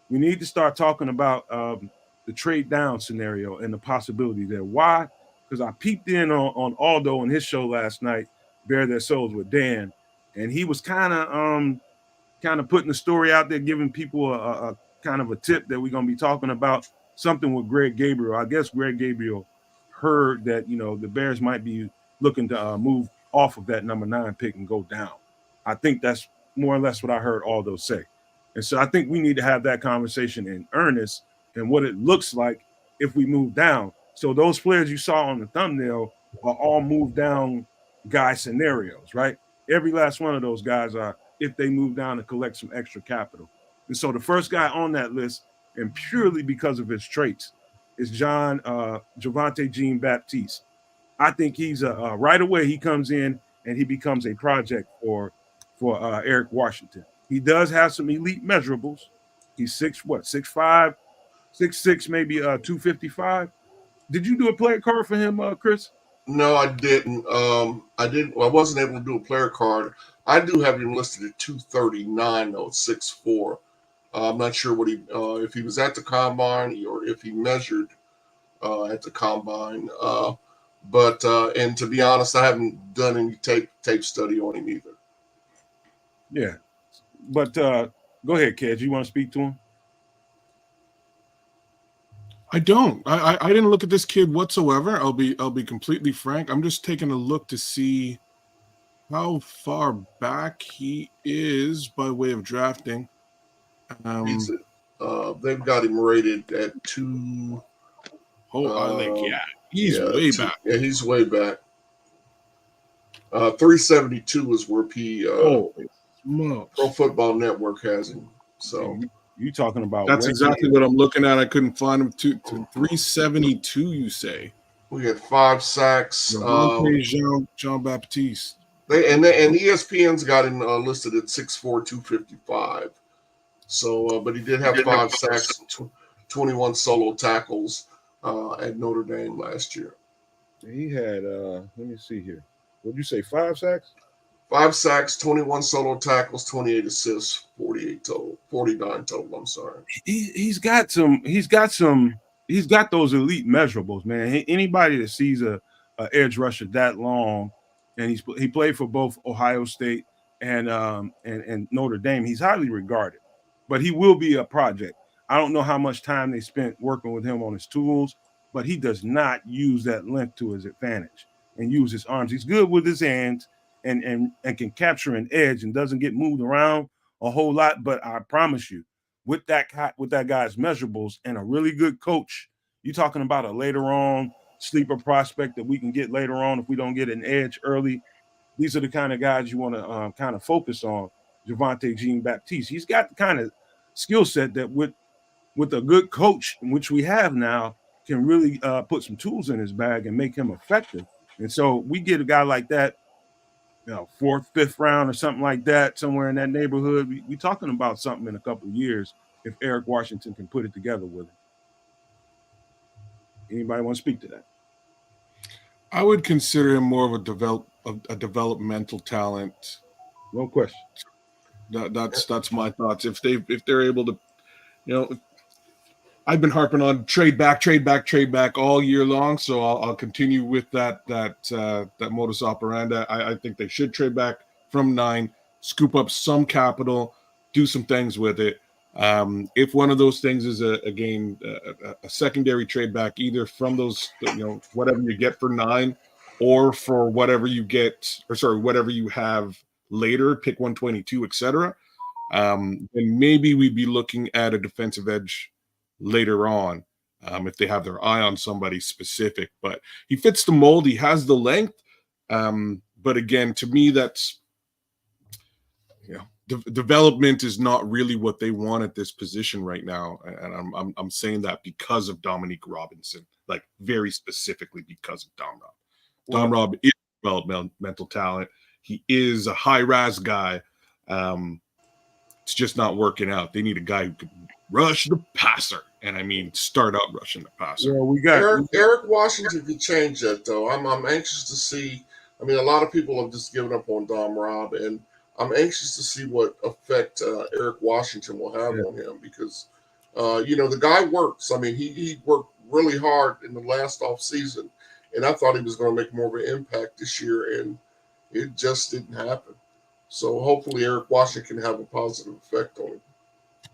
We need to start talking about the trade down scenario and the possibility there. Why? Because I peeped in on Aldo on his show last night, Bare Their Souls with Dan, and he was kind of putting the story out there, giving people a kind of a tip that we're going to be talking about something with Greg Gabriel. I guess Greg Gabriel heard that, the Bears might be looking to move off of that number 9 pick and go down. I think that's more or less what I heard Aldo say. And so I think we need to have that conversation in earnest and what it looks like if we move down. So those players you saw on the thumbnail are all move down guy scenarios, right? Every last one of those guys are if they move down to collect some extra capital. And so the first guy on that list, and purely because of his traits, is Javonte Jean-Baptiste. I think he's right away he comes in and he becomes a project for Eric Washington. He does have some elite measurables. He's 6'5", 6'6", maybe 255. Did you do a player card for him, Chris? No, I didn't. I didn't. Well, I wasn't able to do a player card. I do have him listed at 239 though, 6'4". I'm not sure what if he was at the combine or if he measured at the combine. But and to be honest, I haven't done any tape study on him either. Yeah, but go ahead, Kedz. You want to speak to him? I don't. I didn't look at this kid whatsoever. I'll be completely frank. I'm just taking a look to see how far back he is by way of drafting. They've got him rated at 2. He's way back. Yeah, he's way back. 372 is where Pro Football Network has him. So you talking about? That's exactly what I'm looking at. I couldn't find him to 372. You say we had 5 sacks. Jean Baptiste. And ESPN's got him listed at 6'4", 255. So, but he did have 5 sacks, 21 solo tackles at Notre Dame last year. He had, let me see here. What'd you say, 5 sacks? 5 sacks, 21 solo tackles, 28 assists, 49 total. I'm sorry. He's got those elite measurables, man. Anybody that sees a edge rusher that long, and he played for both Ohio State and Notre Dame, he's highly regarded. But he will be a project. I don't know how much time they spent working with him on his tools, but he does not use that length to his advantage and use his arms. He's good with his hands and can capture an edge and doesn't get moved around a whole lot. But I promise you, with that guy's measurables and a really good coach, you're talking about a later on sleeper prospect that we can get later on if we don't get an edge early. These are the kind of guys you want to kind of focus on. Javonte Jean-Baptiste. He's got the kind of skill set that with a good coach, which we have now, can really put some tools in his bag and make him effective. And so we get a guy like that, 4th, 5th round or something like that, somewhere in that neighborhood. We're talking about something in a couple of years if Eric Washington can put it together with him. Anybody want to speak to that? I would consider him more of a developmental talent. No question. That's my thoughts. If they're able to, I've been harping on trade back all year long, so I'll continue with that modus operandi. I think they should trade back from 9, scoop up some capital, do some things with it. If one of those things is a secondary trade back, either from those whatever you get for 9, or for whatever you have later, pick 122, etc. Then maybe we'd be looking at a defensive edge later on if they have their eye on somebody specific. But he fits the mold. He has the length. But again, to me, that's development is not really what they want at this position right now. And I'm saying that because of Dominique Robinson, like very specifically because of Dom Rob. Dom Rob is developmental talent. He is a high-rise guy. It's just not working out. They need a guy who can rush the passer. And I mean, start out rushing the passer. Yeah, we got Eric Washington could change that, though. I'm anxious to see. I mean, a lot of people have just given up on Dom Rob, and I'm anxious to see what effect Eric Washington will have on him because, the guy works. I mean, he worked really hard in the last offseason, and I thought he was going to make more of an impact this year, and it just didn't happen. So hopefully Eric Washington can have a positive effect on him.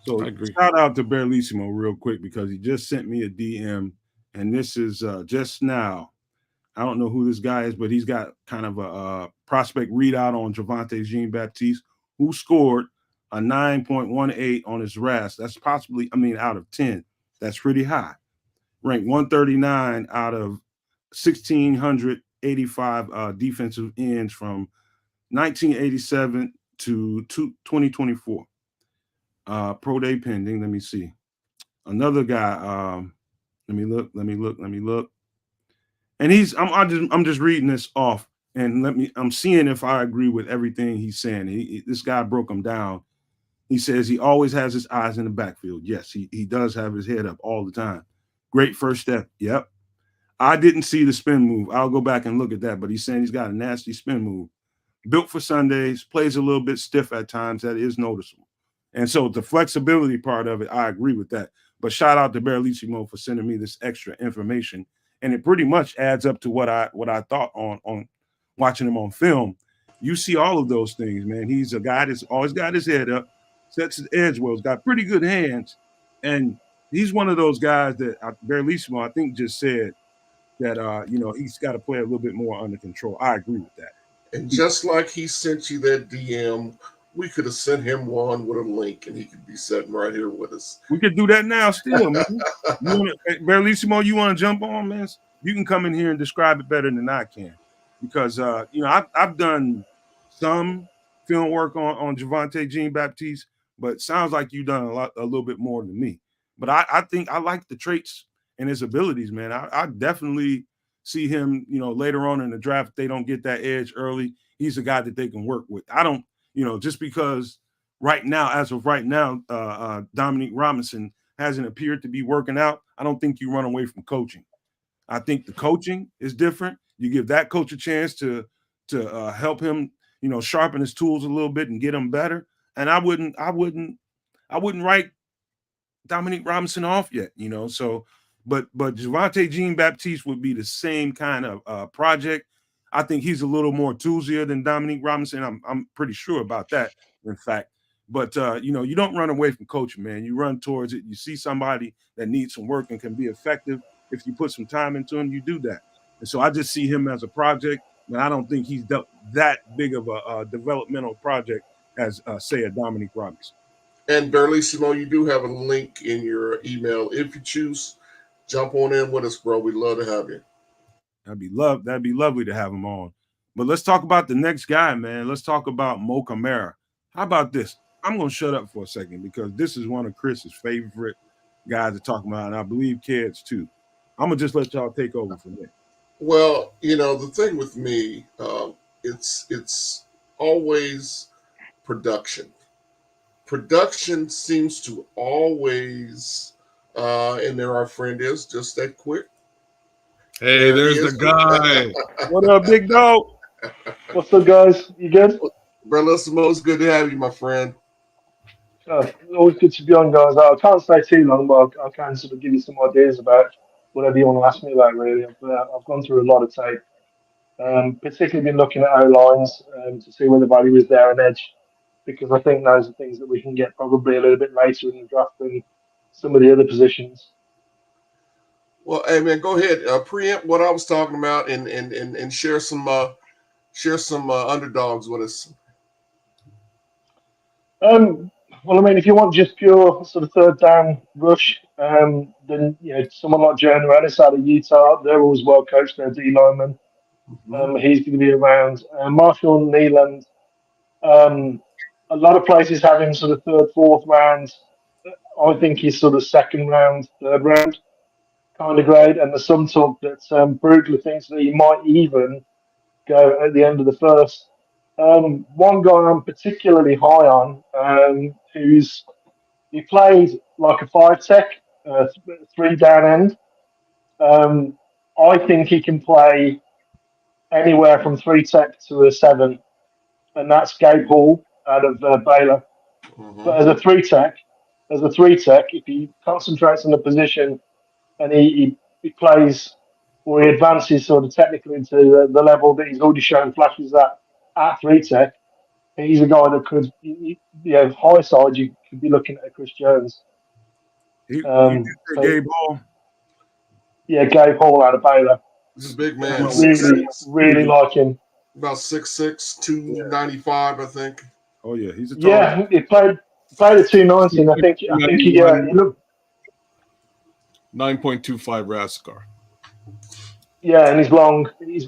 So shout out to Berlissimo real quick because he just sent me a DM, and this is just now. I don't know who this guy is, but he's got kind of a prospect readout on Javonte Jean-Baptiste, who scored a 9.18 on his RAS. That's possibly, out of 10. That's pretty high. Ranked 139 out of 1,685 defensive ends from 1987 to 2024. Pro day pending. Let me see. Another guy. Let me look. And I'm just reading this off, and I'm seeing if I agree with everything he's saying. This guy broke him down. He says he always has his eyes in the backfield. Yes, he does have his head up all the time. Great first step. Yep. I didn't see the spin move. I'll go back and look at that, but he's saying he's got a nasty spin move. Built for Sundays, plays a little bit stiff at times. That is noticeable. And so the flexibility part of it, I agree with that. But shout out to Barlissimo for sending me this extra information. And it pretty much adds up to what I thought on watching him on film. You see all of those things, man. He's a guy that's always got his head up, sets his edge well, he's got pretty good hands. And he's one of those guys that Barlissimo, I think, just said that, he's got to play a little bit more under control. I agree with that. And just like he sent you that DM, we could have sent him one with a link, and he could be sitting right here with us. We could do that now still, man. Barlissimo, you want to jump on, man? You can come in here and describe it better than I can. Because, I've done some film work on Javonte Jean-Baptiste, but it sounds like you've done a little bit more than me. But I think I like the traits and his abilities, man. I definitely see him, later on in the draft, if they don't get that edge early, he's a guy that they can work with. I don't, just because as of right now, Dominique Robinson hasn't appeared to be working out, I don't think you run away from coaching. I think the coaching is different. You give that coach a chance to help him, sharpen his tools a little bit and get him better. And I wouldn't write Dominique Robinson off yet, so. But Javonte Jean-Baptiste would be the same kind of project. I think he's a little more toolsier than Dominique Robinson. I'm pretty sure about that, in fact. But, you don't run away from coaching, man. You run towards it. You see somebody that needs some work and can be effective. If you put some time into him, you do that. And so I just see him as a project, and I don't think he's that big of a developmental project as, say, a Dominique Robinson. And Barlissimo, you do have a link in your email. If you choose, jump on in with us, bro. We'd love to have you. That'd be lovely to have him on. But let's talk about the next guy, man. Let's talk about Mo Camara. How about this? I'm going to shut up for a second because this is one of Chris's favorite guys to talk about, and I believe Kedz too. I'm going to just let y'all take over from there. Well, the thing with me, it's always production. Production seems to always, and there our friend is, just that quick. Hey, there's the guy. What up, big dog? What's up, guys? You good? Barlissimo, it's good to have you, my friend. Always good to be on, guys. I can't stay too long, but I can sort of give you some ideas about whatever you want to ask me about, really. I've gone through a lot of tape, particularly been looking at O-lines to see where the value is there and edge, because I think those are things that we can get probably a little bit later in the draft than some of the other positions. Well, hey man, go ahead. Preempt what I was talking about and share some underdogs with us. Well, I mean, if you want just pure sort of third down rush, then someone like Jonah Ennis out of Utah, they're always well coached. They're D lineman. He's going to be around. Marshall Nealand. A lot of places have him sort of third, fourth round. I think he's sort of second round, third round kind of grade. And there's some talk that Brugler thinks that he might even go at the end of the first. One guy I'm particularly high on, he played like a 5-tech, 3 down end. I think he can play anywhere from 3-tech to a 7, and that's Gabe Hall out of Baylor. But as a 3-tech, if he concentrates on the position and he plays or he advances sort of technically to the level that he's already shown flashes at 3-tech, he's a guy that could, high side, you could be looking at Chris Jones. Gabe Hall? Yeah, Gabe Hall out of Baylor. He's a big man. Really like him. About 6'6", 295, I think. Oh yeah, he's a tall he played at 290, and I think he looked 9.25 RASCAR. Yeah, and he's long and he's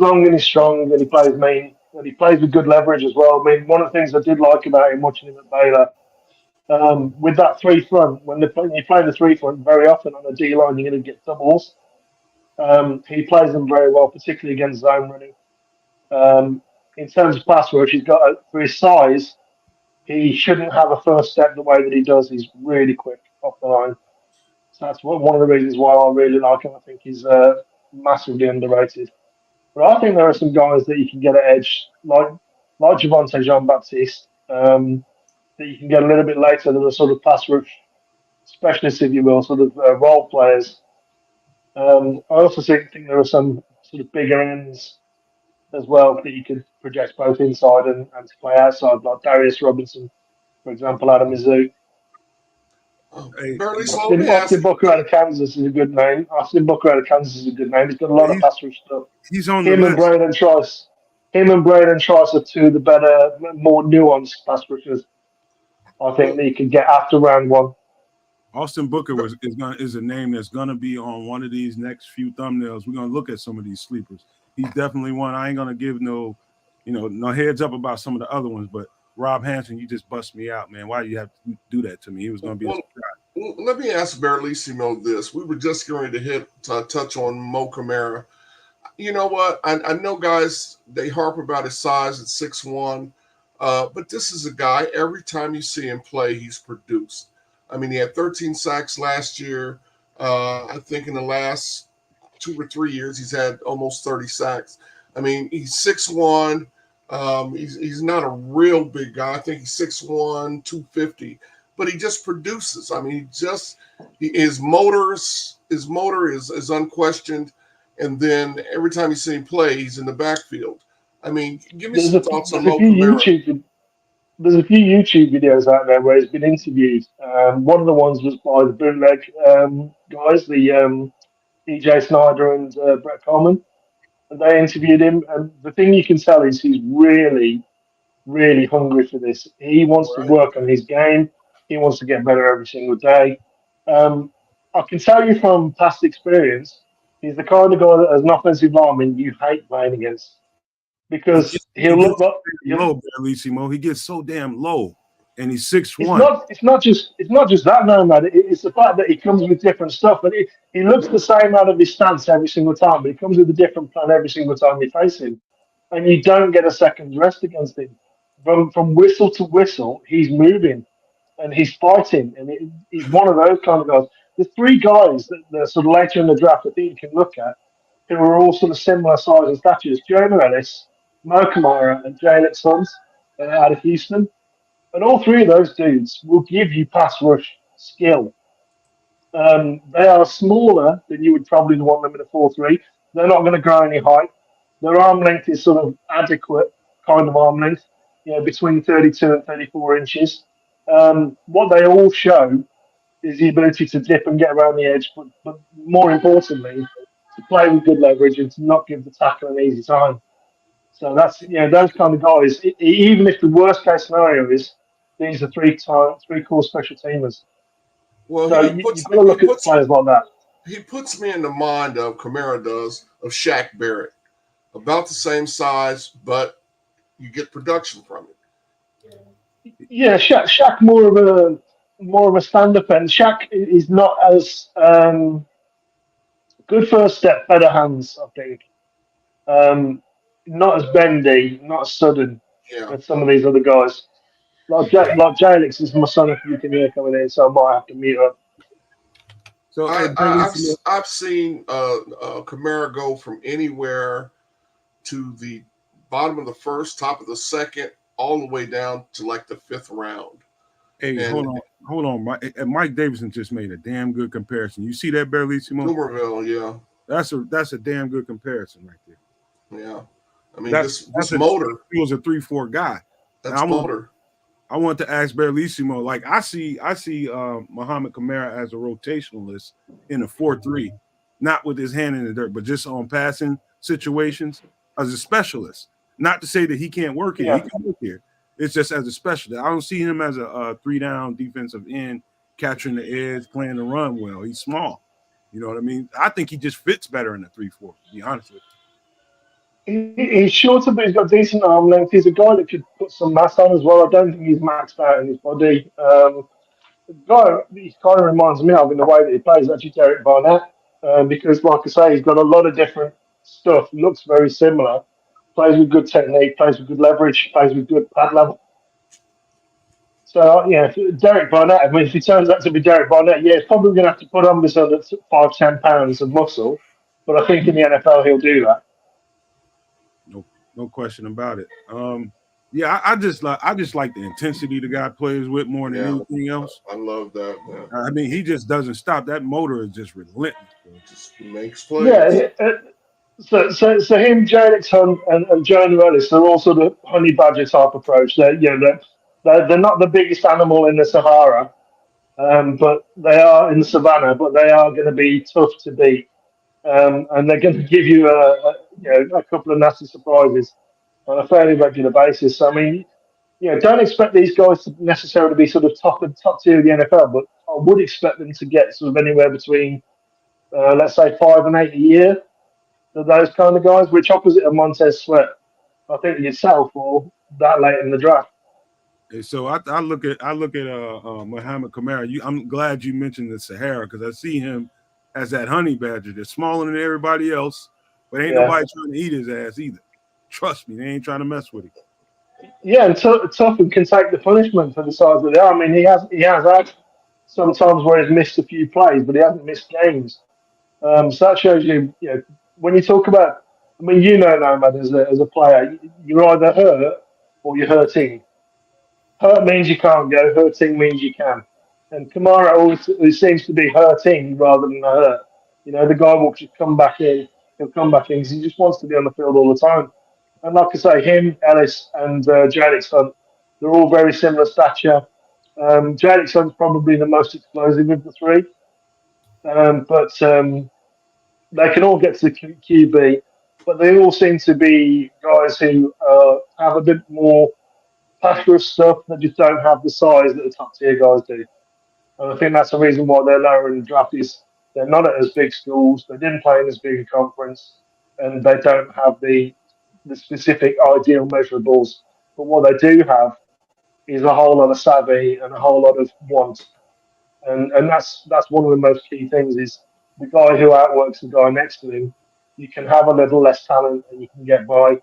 strong, and he plays mean, and he plays with good leverage as well. I mean, one of the things I did like about him watching him at Baylor, with that 3 front, when you play the 3 front, very often on the D line you're going to get doubles. He plays them very well, particularly against zone running. In terms of pass rush, he's got for his size, he shouldn't have a first step the way that he does. He's really quick off the line. So that's one of the reasons why I really like him. I think he's massively underrated. But I think there are some guys that you can get at edge, like Javonte Jean-Baptiste, that you can get a little bit later that are sort of pass rush specialists, if you will, sort of role players. I also think there are some sort of bigger ends as well that you could project both inside and to play outside, like Darius Robinson, for example, out of Mizzou. Hey, Barely slow. Let me ask Austin you. Booker out of Kansas is a good name. Austin Booker out of Kansas is a good name. He's got a lot of pass rush stuff. he's on the Him and list. Braden Trice are two of the better, more nuanced pass rushers. I think that you could get after round one. Austin Booker is a name that's gonna be on one of these next few thumbnails. We're gonna look at some of these sleepers. He's definitely one. I ain't gonna give no heads up about some of the other ones, but Rob Hansen, you just bust me out, man. Why do you have to do that to me? He was gonna be a surprise. Let me ask Barlissimo this. We were just going to touch on Mo Camara. You know what? I know guys, they harp about his size at 6'1", but this is a guy, every time you see him play, he's produced. I mean, he had 13 sacks last year. I think in the last 2 or 3 years, he's had almost 30 sacks. I mean, he's 6'1". He's not a real big guy. I think he's 6'1", 250. But he just produces. I mean, his motor is unquestioned. And then every time you see him play, he's in the backfield. I mean, give me some thoughts on Mo Camara. There's a few YouTube videos out there where he's been interviewed. One of the ones was by the bootleg guys, the EJ Snyder and Brett Coleman. And they interviewed him. And the thing you can tell is he's really, really hungry for this. He wants to work on his game. He wants to get better every single day. I can tell you from past experience, he's the kind of guy that, as an offensive lineman, you hate playing against. Because he'll look like low, Barlissimo. He gets so damn low, and he's 6'1". It's not just that, Nomad. It's the fact that he comes with different stuff, but he looks the same out of his stance every single time. But he comes with a different plan every single time you face him, and you don't get a second's rest against him. From whistle to whistle, he's moving, and he's fighting, and he's one of those kind of guys. There's 3 guys that are sort of later in the draft I think you can look at who are all sort of similar size and statures: Jonah Ellis, Mo Camara, and Jalen Sons out of Houston. And all 3 of those dudes will give you pass rush skill. They are smaller than you would probably want them in a 4-3. They're not going to grow any height. Their arm length is sort of adequate kind of arm length, between 32 and 34 inches. What they all show is the ability to dip and get around the edge, but more importantly, to play with good leverage and to not give the tackle an easy time. So that's those kind of guys. Even if the worst case scenario is these are 3 core special teamers. Well, so you've got to look at players like that. He puts me in the mind of Camara does of Shaq Barrett, about the same size, but you get production from it. Yeah, Shaq more of a stand-up end. Shaq is not as good first step, better hands, I think. Not as bendy, not as sudden as some of these other guys. Like Jalix is my son if you can hear coming in, so I might have to mute up. So I've seen Camara go from anywhere to the bottom of the first, top of the second, all the way down to like the 5th round. Hey, hold on. Mike Davidson just made a damn good comparison. You see that, Barlissimo? Boomerville, yeah. That's a damn good comparison right there. Yeah. I mean, this motor. He was a 3-4 guy. That's motor. I want to ask Barlissimo, like I see Muhammad Camara as a rotationalist in a 4-3, not with his hand in the dirt, but just on passing situations as a specialist. Not to say that he can't work here. He can work here. It's just as a specialist. I don't see him as a 3-down defensive end, catching the edge, playing the run well. He's small. You know what I mean? I think he just fits better in a 3-4, to be honest with you. He's shorter, but he's got decent arm length. He's a guy that could put some mass on as well. I don't think he's maxed out in his body. The guy he kind of reminds me of in the way that he plays actually Derek Barnett, because, like I say, he's got a lot of different stuff. Looks very similar. Plays with good technique, plays with good leverage, plays with good pad level. So yeah, Derek Barnett. I mean, if he turns out to be Derek Barnett, yeah, he's probably going to have to put on this other 5-10 pounds of muscle. But I think in the NFL he'll do that. No question about it. Yeah, I just like the intensity the guy plays with more than anything else. I love that, man. I mean, he just doesn't stop. That motor is just relentless. It just makes plays. Yeah. So him, Jadix Hunt, and Joe Ellis, they're all sort of honey badger type approach. They're not the biggest animal in the Sahara, but they are in the savannah. But they are going to be tough to beat, and they're going to give you a couple of nasty surprises on a fairly regular basis. I mean, don't expect these guys to necessarily be sort of top tier of the NFL, but I would expect them to get sort of anywhere between, let's say, 5 and 8 a year. Those kind of guys, which opposite of Montez Sweat, I think yourself or that late in the draft. So I look at Muhammad Kamara. I'm glad you mentioned the Sahara because I see him as that honey badger. They're smaller than everybody else, but ain't nobody trying to eat his ass either. Trust me, they ain't trying to mess with him. Yeah, and Tuffin can take the punishment for the size that they are. I mean, he has had some times where he's missed a few plays, but he hasn't missed games. So that shows you, when you talk about, I mean, Nomad as a player, you're either hurt or you're hurting. Hurt means you can't go. Hurting means you can. And Kamara always seems to be hurting rather than hurt. The guy will just come back in. He'll come back in because he just wants to be on the field all the time. And like I say, him, Ellis, and Jadix Hunt, they're all very similar stature. Jadix Hunt's probably the most explosive of the three. But they can all get to the QB, but they all seem to be guys who have a bit more pass rush stuff that just don't have the size that the top tier guys do. And I think that's the reason why they're lower in the draft is they're not at as big schools, they didn't play in as big a conference, and they don't have the specific ideal measurables. But what they do have is a whole lot of savvy and a whole lot of want. And that's one of the most key things is the guy who outworks the guy next to him. You can have a little less talent and you can get by.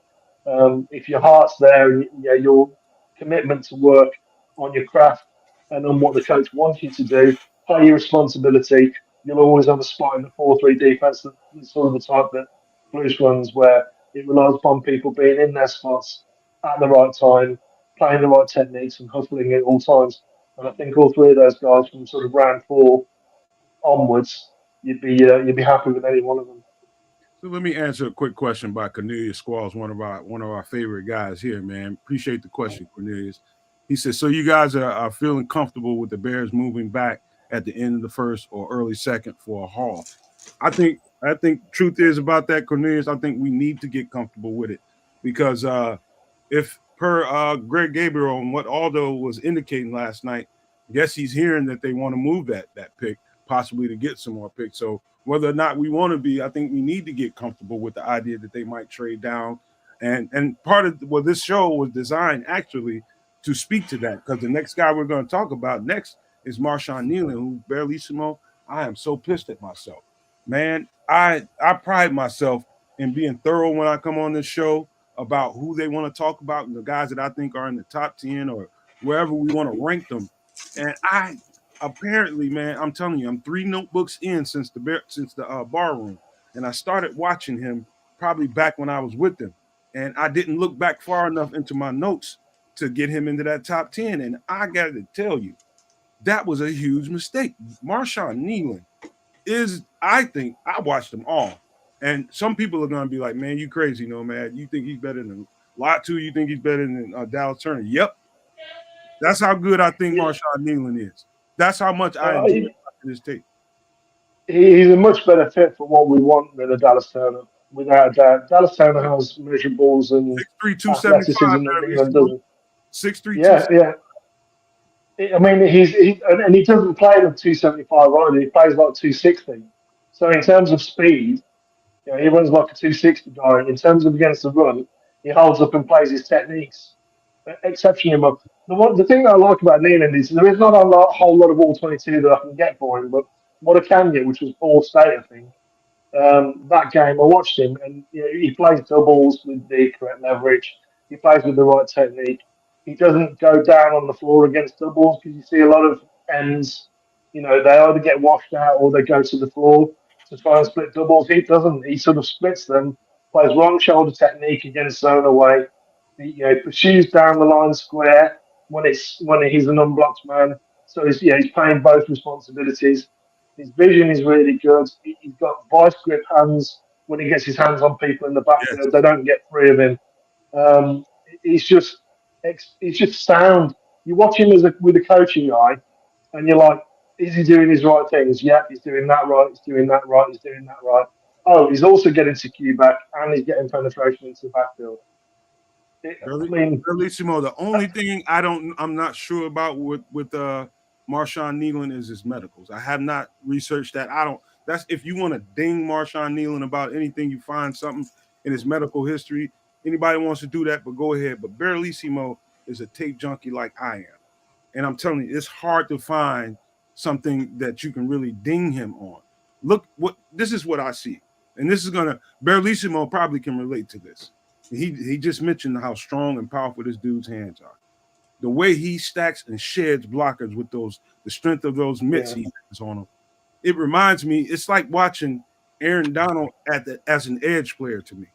If your heart's there and your commitment to work on your craft and on what the coach wants you to do, play your responsibility, you'll always have a spot in the 4-3 defense. That's sort of the type that Bruce runs, where it relies upon people being in their spots at the right time, playing the right techniques and hustling at all times. And I think all three of those guys from sort of round 4 onwards, you'd be happy with any one of them. So let me answer a quick question by Cornelius Squalls, one of our favorite guys here, man. Appreciate the question, Cornelius. He says, so you guys are feeling comfortable with the Bears moving back at the end of the first or early second for a haul? I think truth is about that, Cornelius, I think we need to get comfortable with it because if per Greg Gabriel and what Aldo was indicating last night, yes, he's hearing that they want to move that pick, possibly to get some more picks. So whether or not we want to be, I think we need to get comfortable with the idea that they might trade down. And part of this show was designed actually to speak to that because the next guy we're going to talk about next is Marshawn Nealon, who Barelissimo, I am so pissed at myself. Man, I pride myself in being thorough when I come on this show about who they want to talk about and the guys that I think are in the top 10 or wherever we want to rank them. And I apparently, man, I'm telling you, I'm 3 notebooks in since the bar room. And I started watching him probably back when I was with them. And I didn't look back far enough into my notes to get him into that top 10. And I got to tell you, that was a huge mistake. Marshawn Nealon is, I think, I watched them all. And some people are going to be like, man, you crazy, Nomad. You think he's better than Latu? You think he's better than Dallas Turner? Yep. That's how good I think Marshawn Nealon is. That's how much I enjoy watching this tape. He's a much better fit for what we want than a Dallas Turner, without a doubt. Dallas Turner has measurables and 6'3", athleticism 275. that Nealon doesn't. 6'3", Yeah. I mean, he doesn't play at 275 either. He plays like 260. So in terms of speed, he runs like a 260 guy. In terms of against the run, he holds up and plays his techniques exceptionally well. The thing that I like about Nealon is there is not a whole lot of all 22 that I can get for him, but what I can get, which was Ball State, I think, that game I watched him, and he plays doubles with the correct leverage. He plays with the right technique. He doesn't go down on the floor against doubles because you see a lot of ends. You know, they either get washed out or they go to the floor to try and split doubles. He doesn't. He sort of splits them, plays wrong shoulder technique against zone away. He pursues down the line square when he's an unblocked man. So he's playing both responsibilities. His vision is really good. He's got vice grip hands when he gets his hands on people in the Yes. backfield. They don't get free of him. Um, he's just sound. You watch him with a coaching eye, and you're like, is he doing his right things? Yeah, he's doing that right. He's doing that right. He's doing that right. Oh, he's also getting to Q back, and he's getting penetration into the backfield. Bellissimo, the only thing I'm not sure about with Marshawn Nealon is his medicals. I have not researched that. That's if you want to ding Marshawn Nealon about anything, you find something in his medical history. Anybody wants to do that, but go ahead. But Bellissimo is a tape junkie like I am. And I'm telling you, it's hard to find something that you can really ding him on. Look, this is what I see. And this is Bellissimo probably can relate to this. He just mentioned how strong and powerful this dude's hands are. The way he stacks and sheds blockers with the strength of those mitts he has on him. It reminds me, it's like watching Aaron Donald as an edge player to me.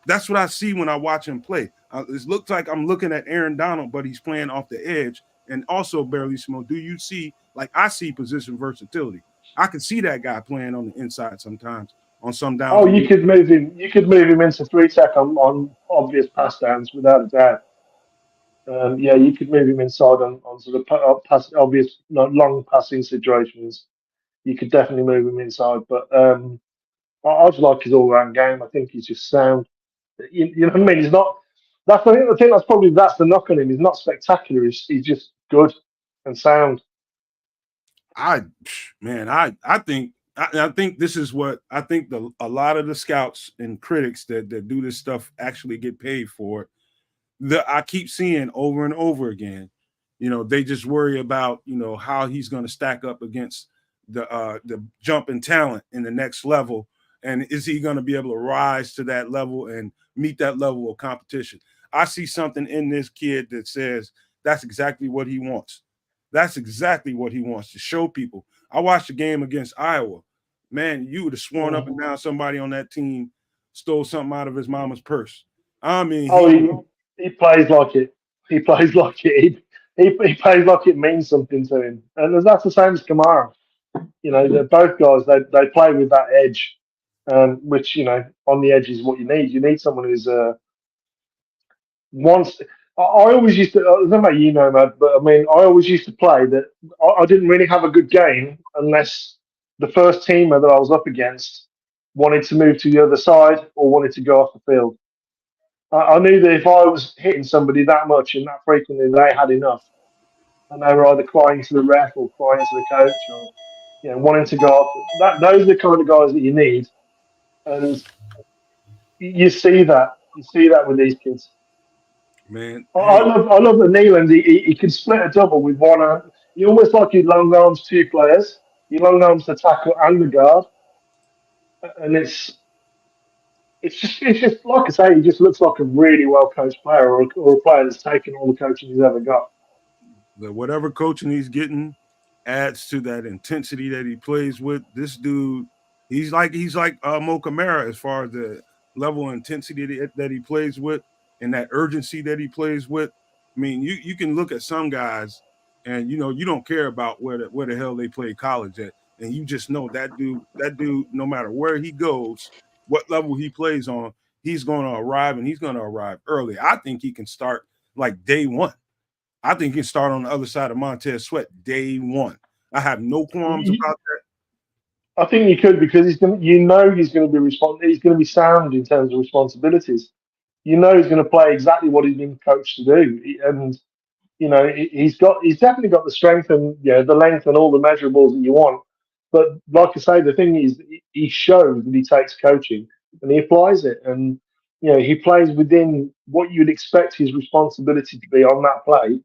That's what I see when I watch him play. It looks like I'm looking at Aaron Donald, but he's playing off the edge. And also, Bellissimo, do you see, like I see position versatility? I can see that guy playing on the inside sometimes on some downs. Oh, you could move him. You could move him into 3-tech on obvious pass downs without a doubt. You could move him inside on sort of obvious long passing situations. You could definitely move him inside, but I just like his all-round game. I think he's just sound. You know what I mean? He's not. I think that's the knock on him. He's not spectacular. He's just good and sound. I think this is what I think a lot of the scouts and critics that do this stuff actually get paid for it. I keep seeing over and over again, they just worry about, how he's going to stack up against the jump in talent in the next level. And is he going to be able to rise to that level and meet that level of competition? I see something in this kid that says that's exactly what he wants. That's exactly what he wants to show people. I watched the game against Iowa. Man, you would have sworn up and down somebody on that team stole something out of his mama's purse. I mean, he plays like it. He plays like it. He plays like it means something to him. And that's the same as Kamara. They're both guys. They play with that edge, which on the edge is what you need. You need someone who's once. I always used to. I don't know about you, Nomad, but I mean, I always used to play that. I didn't really have a good game unless the first teamer that I was up against wanted to move to the other side or wanted to go off the field. I knew that if I was hitting somebody that much and that frequently, they had enough, and they were either crying to the ref or crying to the coach or wanting to go off. Those are the kind of guys that you need, and you see that. You see that with these kids. Man, I love the Nealon. He can split a double with one hand. You almost like you long arms two players. You long arms the tackle and the guard, and it's just like I say. He just looks like a really well coached player, or a player that's taken all the coaching he's ever got. Whatever coaching he's getting adds to that intensity that he plays with. This dude, he's like Mo Camara as far as the level of intensity that he plays with. And that urgency that he plays with. I mean, you can look at some guys and you don't care about where the hell they play college at. And you just know that dude, no matter where he goes, what level he plays on, he's going to arrive, and he's going to arrive early. I think he can start like day one. I think he can start on the other side of Montez Sweat day one. I have no qualms about that. I think you could, because he's going to be responsible. He's going to be sound in terms of responsibilities. He's going to play exactly what he's been coached to do, and he's definitely got the strength and the length and all the measurables that you want. But like I say, the thing is, he shows that he takes coaching and he applies it, and he plays within what you'd expect his responsibility to be on that play.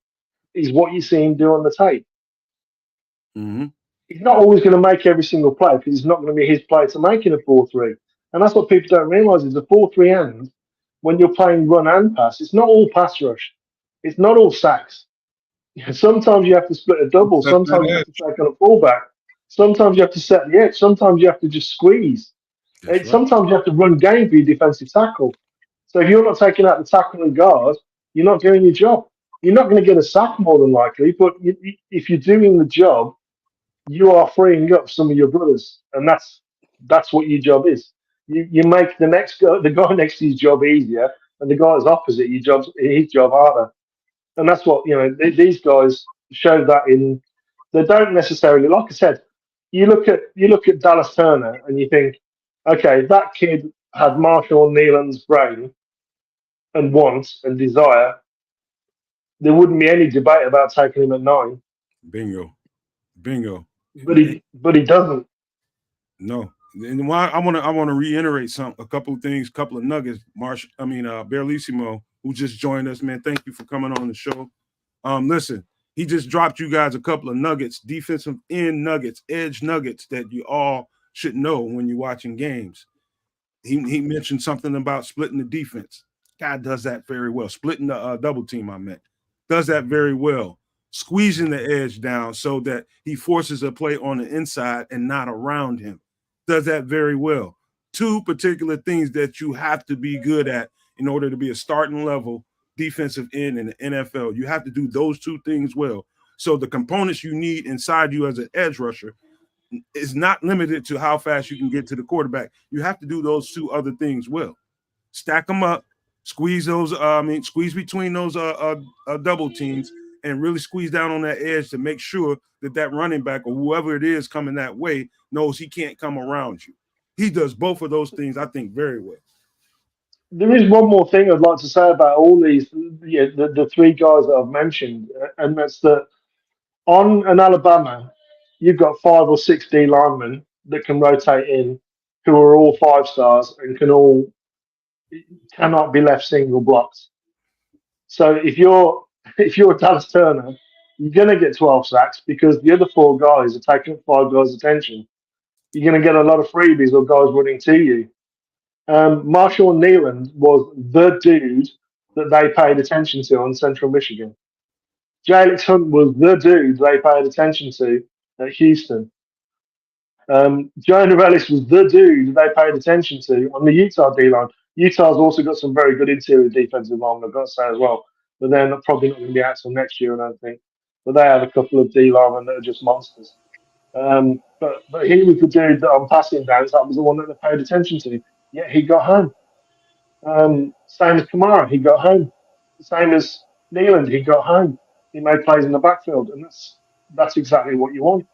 Is what you see him do on the tape. Mm-hmm. He's not always going to make every single play, because it's not going to be his play to make in a 4-3, and that's what people don't realise is a 4-3 end. When you're playing run and pass, it's not all pass rush. It's not all sacks. Sometimes you have to split a double. Set that Sometimes you have to edge. take on a fullback. Sometimes you have to set the edge. Sometimes you have to just squeeze. That's right. Sometimes you have to run game for your defensive tackle. So if you're not taking out the tackle and guard, you're not doing your job. You're not going to get a sack more than likely, but if you're doing the job, you are freeing up some of your brothers, and that's what your job is. You make the guy next to his job easier, and the guy that's opposite his job harder. And that's what these guys show that in. They don't necessarily, like I said. You look at Dallas Turner, and you think, okay, that kid had Marshall Nealon's brain and want and desire. There wouldn't be any debate about taking him at 9. Bingo. But he doesn't. No. And why I want to reiterate a couple of things, couple of nuggets. Barlissimo, who just joined us, man. Thank you for coming on the show. Listen, he just dropped you guys a couple of nuggets, defensive end nuggets, edge nuggets that you all should know when you're watching games. He mentioned something about splitting the defense. God does that very well. Splitting the double team, I meant. Does that very well. Squeezing the edge down so that he forces a play on the inside and not around him. Does that very well. Two particular things that you have to be good at in order to be a starting level defensive end in the NFL. You have to do those two things well. So the components you need inside you as an edge rusher is not limited to how fast you can get to the quarterback. You have to do those two other things well. Stack them up, squeeze between those double teams, and really squeeze down on that edge to make sure that running back or whoever it is coming that way knows he can't come around you. He does both of those things, I think, very well. There is one more thing I'd like to say about all these, the three guys that I've mentioned, and that's that on an Alabama, you've got 5 or 6 D linemen that can rotate in, who are all 5 stars and cannot be left single blocks. So if you're Dallas Turner, you're going to get 12 sacks because the other 4 guys are taking up 5 guys' attention. You're going to get a lot of freebies or guys running to you. Marshall Nealon was the dude that they paid attention to on Central Michigan. Jalix Hunt was the dude they paid attention to at Houston. Jonah Ellis was the dude they paid attention to on the Utah D-line. Utah's also got some very good interior defensive linemen, I've got to say as well. But they're probably not going to be out till next year, I don't think. But they have a couple of D linemen that are just monsters. But he was the dude that on passing downs, that was the one that they paid attention to. Yet he got home. Same as Kamara, he got home. Same as Nealand, he got home. He made plays in the backfield, and that's exactly what you want.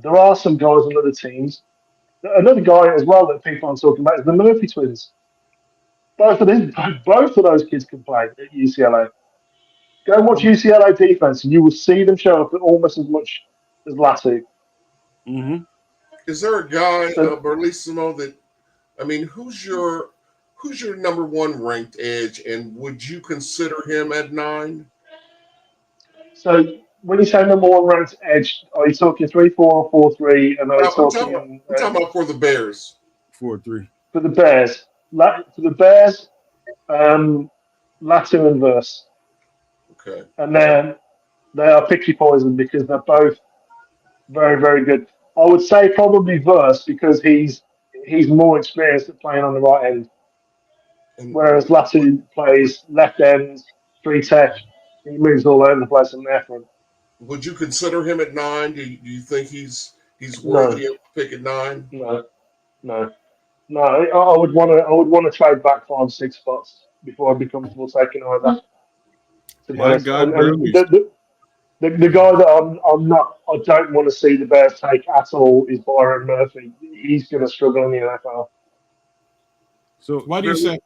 There are some guys on other teams. Another guy as well that people aren't talking about is the Murphy twins. Both of those kids can play at UCLA. Go and watch UCLA defense, and you will see them show up almost as much as Latu. Mm-hmm. Is there a guy, Barlissimo, that who's your number 1 ranked edge, and would you consider him at 9? So when you say number 1 ranked edge, are you talking 3-4 or 4-3? And are you talking? I'm talking about for the Bears. 4-3 for the Bears. For the Bears, Latu and Verse. Okay. And then they are picky poison because they're both very, very good. I would say probably Verse because he's more experienced at playing on the right end. Whereas Latu plays left end, 3 tech. He moves all over the place in there front. Would you consider him at 9? Do you think he's worthy of pick at 9? No. I would want to trade back 5-6 spots before I'd be comfortable taking either. To be honest. And the guy that I don't want to see the Bears take at all is Byron Murphy. He's going to struggle in the NFL. So why do you say?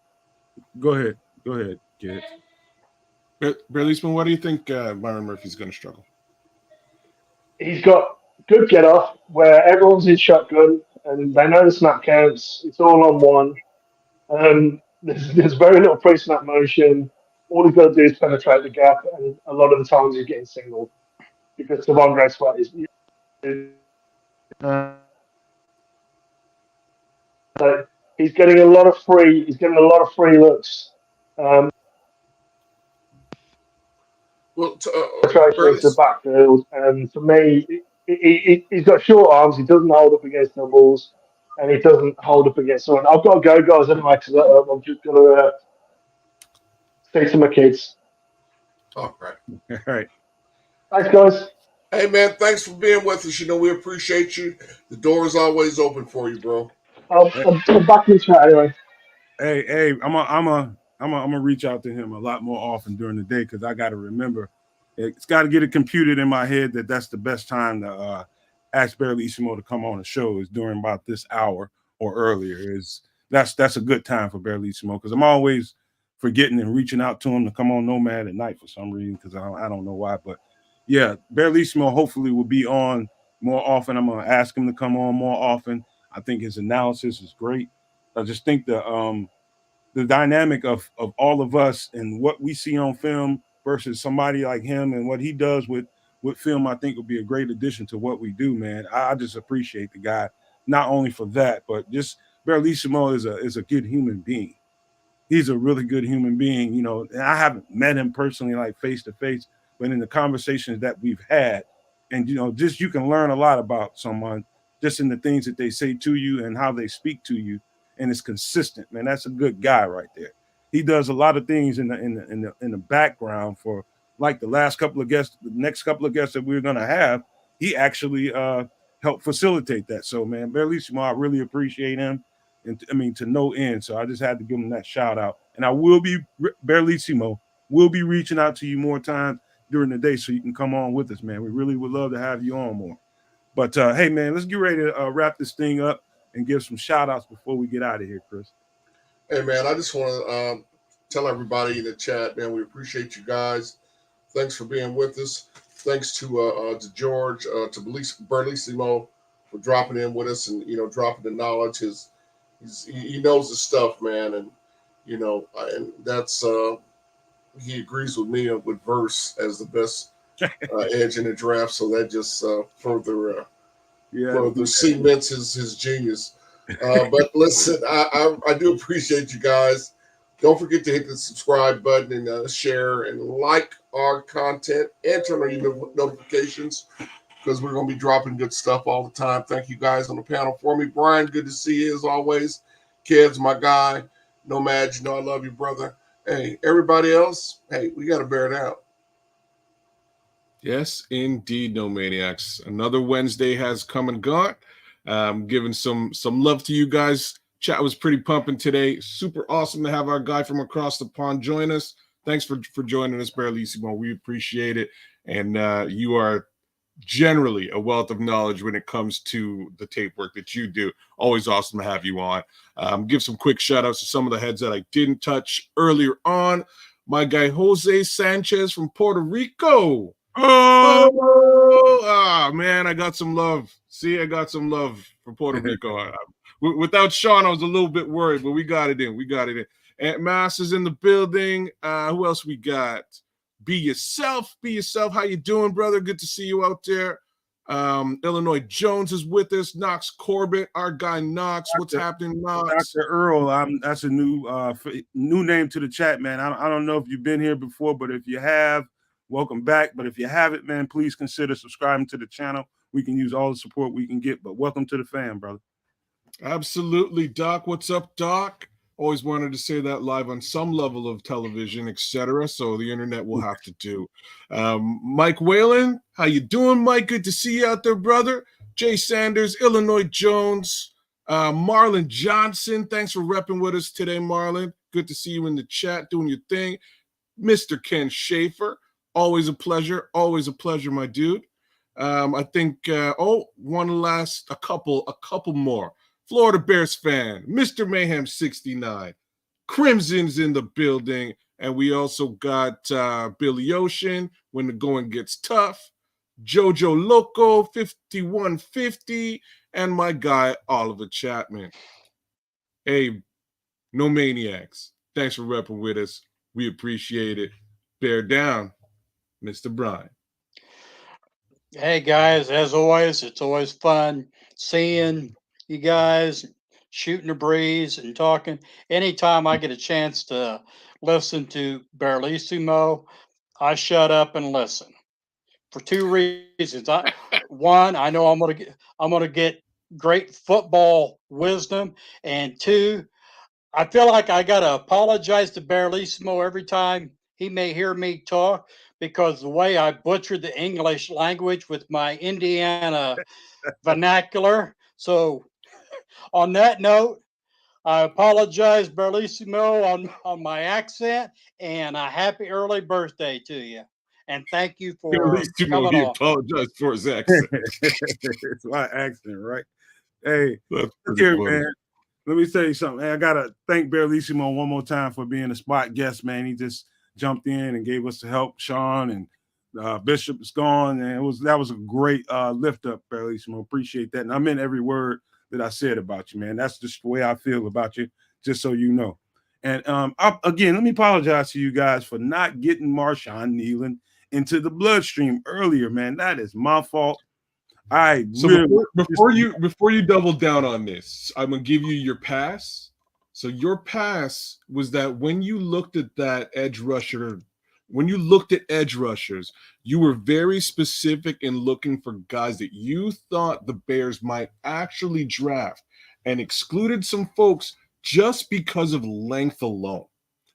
Go ahead, Kedz. Barlissimo, why do you think Byron Murphy's going to struggle? He's got good get off where everyone's in shotgun and they know the snap counts. It's all on one. There's very little pre-snap motion. All he's got to do is penetrate the gap, and a lot of the times he's getting singled because Devondre Sweat is. So he's getting a lot of free. He's getting a lot of free looks. Well, penetration into the backfield. And for me, he's got short arms. He doesn't hold up against doubles, and he doesn't hold up against someone. I've got to go, guys, anyway, because I'm just going to say to my kids. all right. All right. Thanks, guys. Hey, man, thanks for being with us. You know, we appreciate you. The door is always open for you, bro. I'm back in the chat anyway. Hey, I'm gonna reach out to him a lot more often during the day because I got to remember, it's got to get it computed in my head that that's the best time to ask Barrelissimo to come on the show is during about this hour or earlier. That's a good time for Barrelissimo because I'm always forgetting and reaching out to him to come on Nomad at night for some reason because I don't know why, but yeah, Barrelissimo hopefully will be on more often. I'm gonna ask him to come on more often. I think his analysis is great. I just think the dynamic of all of us and what we see on film versus somebody like him and what he does with film, I think would be a great addition to what we do, man. I just appreciate the guy, not only for that, but just Barrelissimo is a good human being. He's a really good human being, you know. And I haven't met him personally, like face to face, but in the conversations that we've had, and you know, just you can learn a lot about someone just in the things that they say to you and how they speak to you, and it's consistent, man. That's a good guy right there. He does a lot of things in the background for like the next couple of guests that we're gonna have. He actually helped facilitate that. So, man, Barrelissimo, I really appreciate him, and I mean to no end. So I just had to give him that shout out. And I will be Barrelissimo will be reaching out to you more times during the day so you can come on with us, man. We really would love to have you on more. But hey, man, let's get ready to wrap this thing up and give some shout outs before we get out of here, Chris. Hey, man, I just want to tell everybody in the chat, man, we appreciate you guys. Thanks for being with us. Thanks to George, to Barrelissimo for dropping in with us and, you know, dropping the knowledge. He knows the stuff, man. And, you know, and that's, he agrees with me with Verse as the best edge in the draft. So that just further cements his genius. But listen, I do appreciate you guys. Don't forget to hit the subscribe button and share and like our content and turn on your notifications because we're going to be dropping good stuff all the time. Thank you guys on the panel for me. Brian, good to see you as always. Kedz, my guy. Nomad, you know I love you, brother. Hey, everybody else, hey, we got to bear it out. Yes, indeed, No Maniacs. Another Wednesday has come and gone. Giving some love to you guys. Chat was pretty pumping today. Super awesome to have our guy from across the pond join us. Thanks for joining us, Barrelissimo. We appreciate it. And you are generally a wealth of knowledge when it comes to the tape work that you do. Always awesome to have you on. Give some quick shout outs to some of the heads that I didn't touch earlier on. My guy Jose Sanchez from Puerto Rico. Oh, man, I got some love. See, I got some love for Puerto Rico. Without Shawn, I was a little bit worried, but we got it in. Aunt Mass is in the building. Who else we got? Be yourself. How you doing, brother? Good to see you out there. Illinois Jones is with us. Knox Corbett, our guy Knox. What's happening, Knox? Dr. Earl, that's a new name to the chat, man. I don't know if you've been here before, but if you have, welcome back. But if you haven't, man, please consider subscribing to the channel. We can use all the support we can get, but welcome to the fam, brother. Absolutely, Doc. What's up, Doc? Always wanted to say that live on some level of television, etc. So the internet will have to do. Mike Whalen, how you doing, Mike? Good to see you out there, brother. Jay Sanders, Illinois Jones, Marlon Johnson. Thanks for repping with us today, Marlon. Good to see you in the chat doing your thing. Mr. Ken Schaefer, always a pleasure. Always a pleasure, my dude. I think, a couple more. Florida Bears fan, Mr. Mayhem 69, Crimson's in the building, and we also got Billy Ocean, When the Going Gets Tough, Jojo Loco 5150, and my guy Oliver Chapman. Hey, No Maniacs, thanks for repping with us. We appreciate it. Bear down, Mr. Brian. Hey guys, as always, it's always fun seeing you guys, shooting the breeze and talking. Anytime I get a chance to listen to Barrelissimo, I shut up and listen for two reasons. One, I know I'm gonna get great football wisdom, and two, I feel like I gotta apologize to Barlissimo every time he may hear me talk because the way I butchered the English language with my Indiana vernacular. So, on that note, I apologize, Barlissimo, on my accent, and a happy early birthday to you. And thank you At for least you know coming he on. apologized for his accent. It's my accent, right? Hey, That's look pretty here, funny. man. Let me tell you something. Man, I gotta thank Barlissimo one more time for being a spot guest, man. He just jumped in and gave us the help. Shawn and Bishop is gone, and that was a great lift up, Barlissimo. Appreciate that. And I meant every word that I said about you, man. That's just the way I feel about you, just so you know. And again, let me apologize to you guys for not getting Marshawn Kneeland into the bloodstream earlier, man. That is my fault. So before you double down on this, I'm gonna give you your pass. So your pass was that when you looked at that edge rusher, when you looked at edge rushers, you were very specific in looking for guys that you thought the Bears might actually draft and excluded some folks just because of length alone.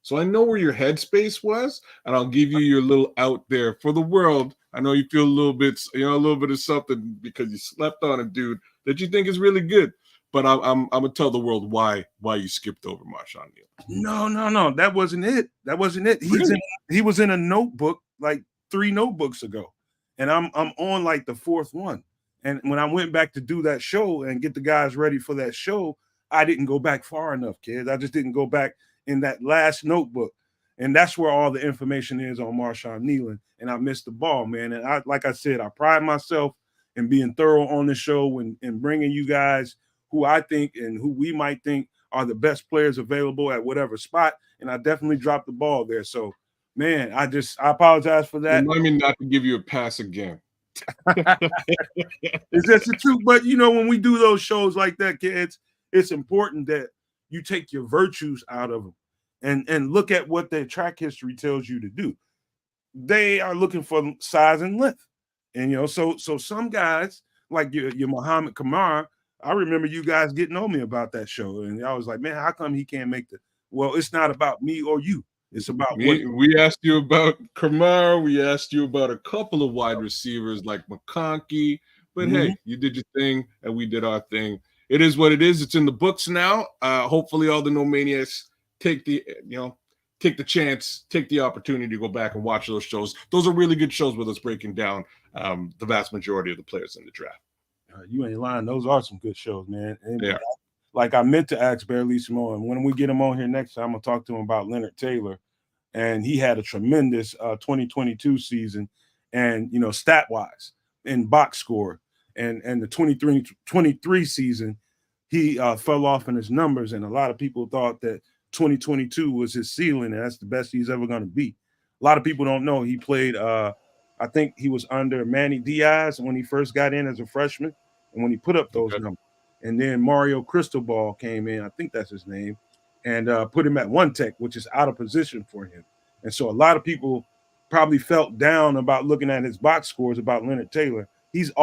So I know where your headspace was, and I'll give you your little out there for the world. I know you feel a little bit of something because you slept on a dude that you think is really good. But I'm gonna tell the world why you skipped over Marshawn Neal. No. That wasn't it. He was in a notebook like 3 notebooks ago, and I'm on like the 4th one. And when I went back to do that show and get the guys ready for that show, I didn't go back far enough, kids. I just didn't go back in that last notebook, and that's where all the information is on Marshawn Kneeland. And I missed the ball, man. And like I said, I pride myself in being thorough on the show and bringing you guys who I think and who we might think are the best players available at whatever spot. And I definitely dropped the ball there. So, man, I apologize for that. Remind me not to give you a pass again. Is that the truth? But, when we do those shows like that, kids, it's important that you take your virtues out of them and look at what their track history tells you to do. They are looking for size and length. And, so some guys like your Muhammad Kamara, I remember you guys getting on me about that show, and I was like, man, how come he can't make well, it's not about me or you. It's about we asked you about Kamara. We asked you about a couple of wide receivers like McConkey. But hey, you did your thing, and we did our thing. It is what it is. It's in the books now. Hopefully all the Nomaniacs take the chance, take the opportunity to go back and watch those shows. Those are really good shows with us breaking down the vast majority of the players in the draft. You ain't lying. Those are some good shows, man. And yeah. Like I meant to ask Barlissimo, and when we get him on here next time, I'm going to talk to him about Leonard Taylor. And he had a tremendous 2022 season and, stat-wise in box score. And the 23 season, he fell off in his numbers. And a lot of people thought that 2022 was his ceiling, and that's the best he's ever going to be. A lot of people don't know he played I think he was under Manny Diaz when he first got in as a freshman and when he put up those numbers. And then Mario Cristobal came in, I think that's his name, and put him at 1 tech, which is out of position for him. And so a lot of people probably felt down about looking at his box scores about Leonard Taylor. He's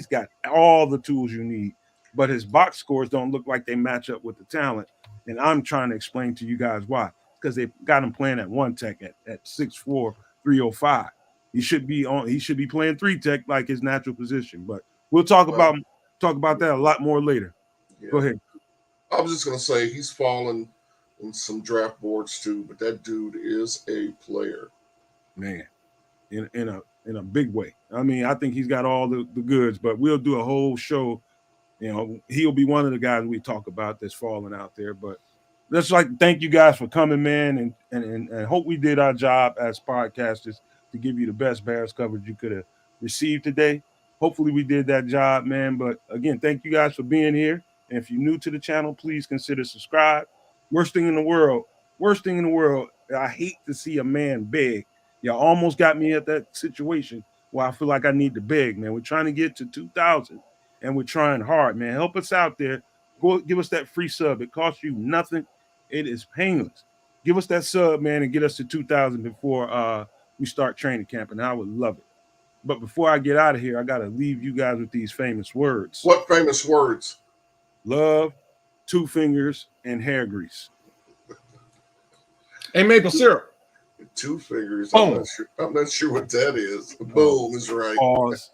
got all the tools you need, but his box scores don't look like they match up with the talent. And I'm trying to explain to you guys why. Because they got him playing at 1 tech at 6'4", 305. He should be playing 3 tech like his natural position. But we'll talk about that a lot more later. Yeah. Go ahead. I was just gonna say he's fallen in some draft boards too, but that dude is a player. Man, in a big way. I mean, I think he's got all the goods, but we'll do a whole show. He'll be one of the guys we talk about that's falling out there. But let's thank you guys for coming, man, and hope we did our job as podcasters to give you the best Bears coverage you could have received today. Hopefully we did that job, man. But again, thank you guys for being here. And if you're new to the channel, please consider subscribe. Worst thing in the world. I hate to see a man beg. Y'all almost got me at that situation where I feel like I need to beg, man. We're trying to get to 2,000, and we're trying hard, man. Help us out there. Go give us that free sub. It costs you nothing. It is painless. Give us that sub, man, and get us to 2,000 before we start training camp, and I would love it. But before I get out of here, I got to leave you guys with these famous words. What famous words? Love, 2 fingers, and hair grease. And maple syrup. 2 fingers. Boom. I'm not sure what that is. Boom is right. Pause.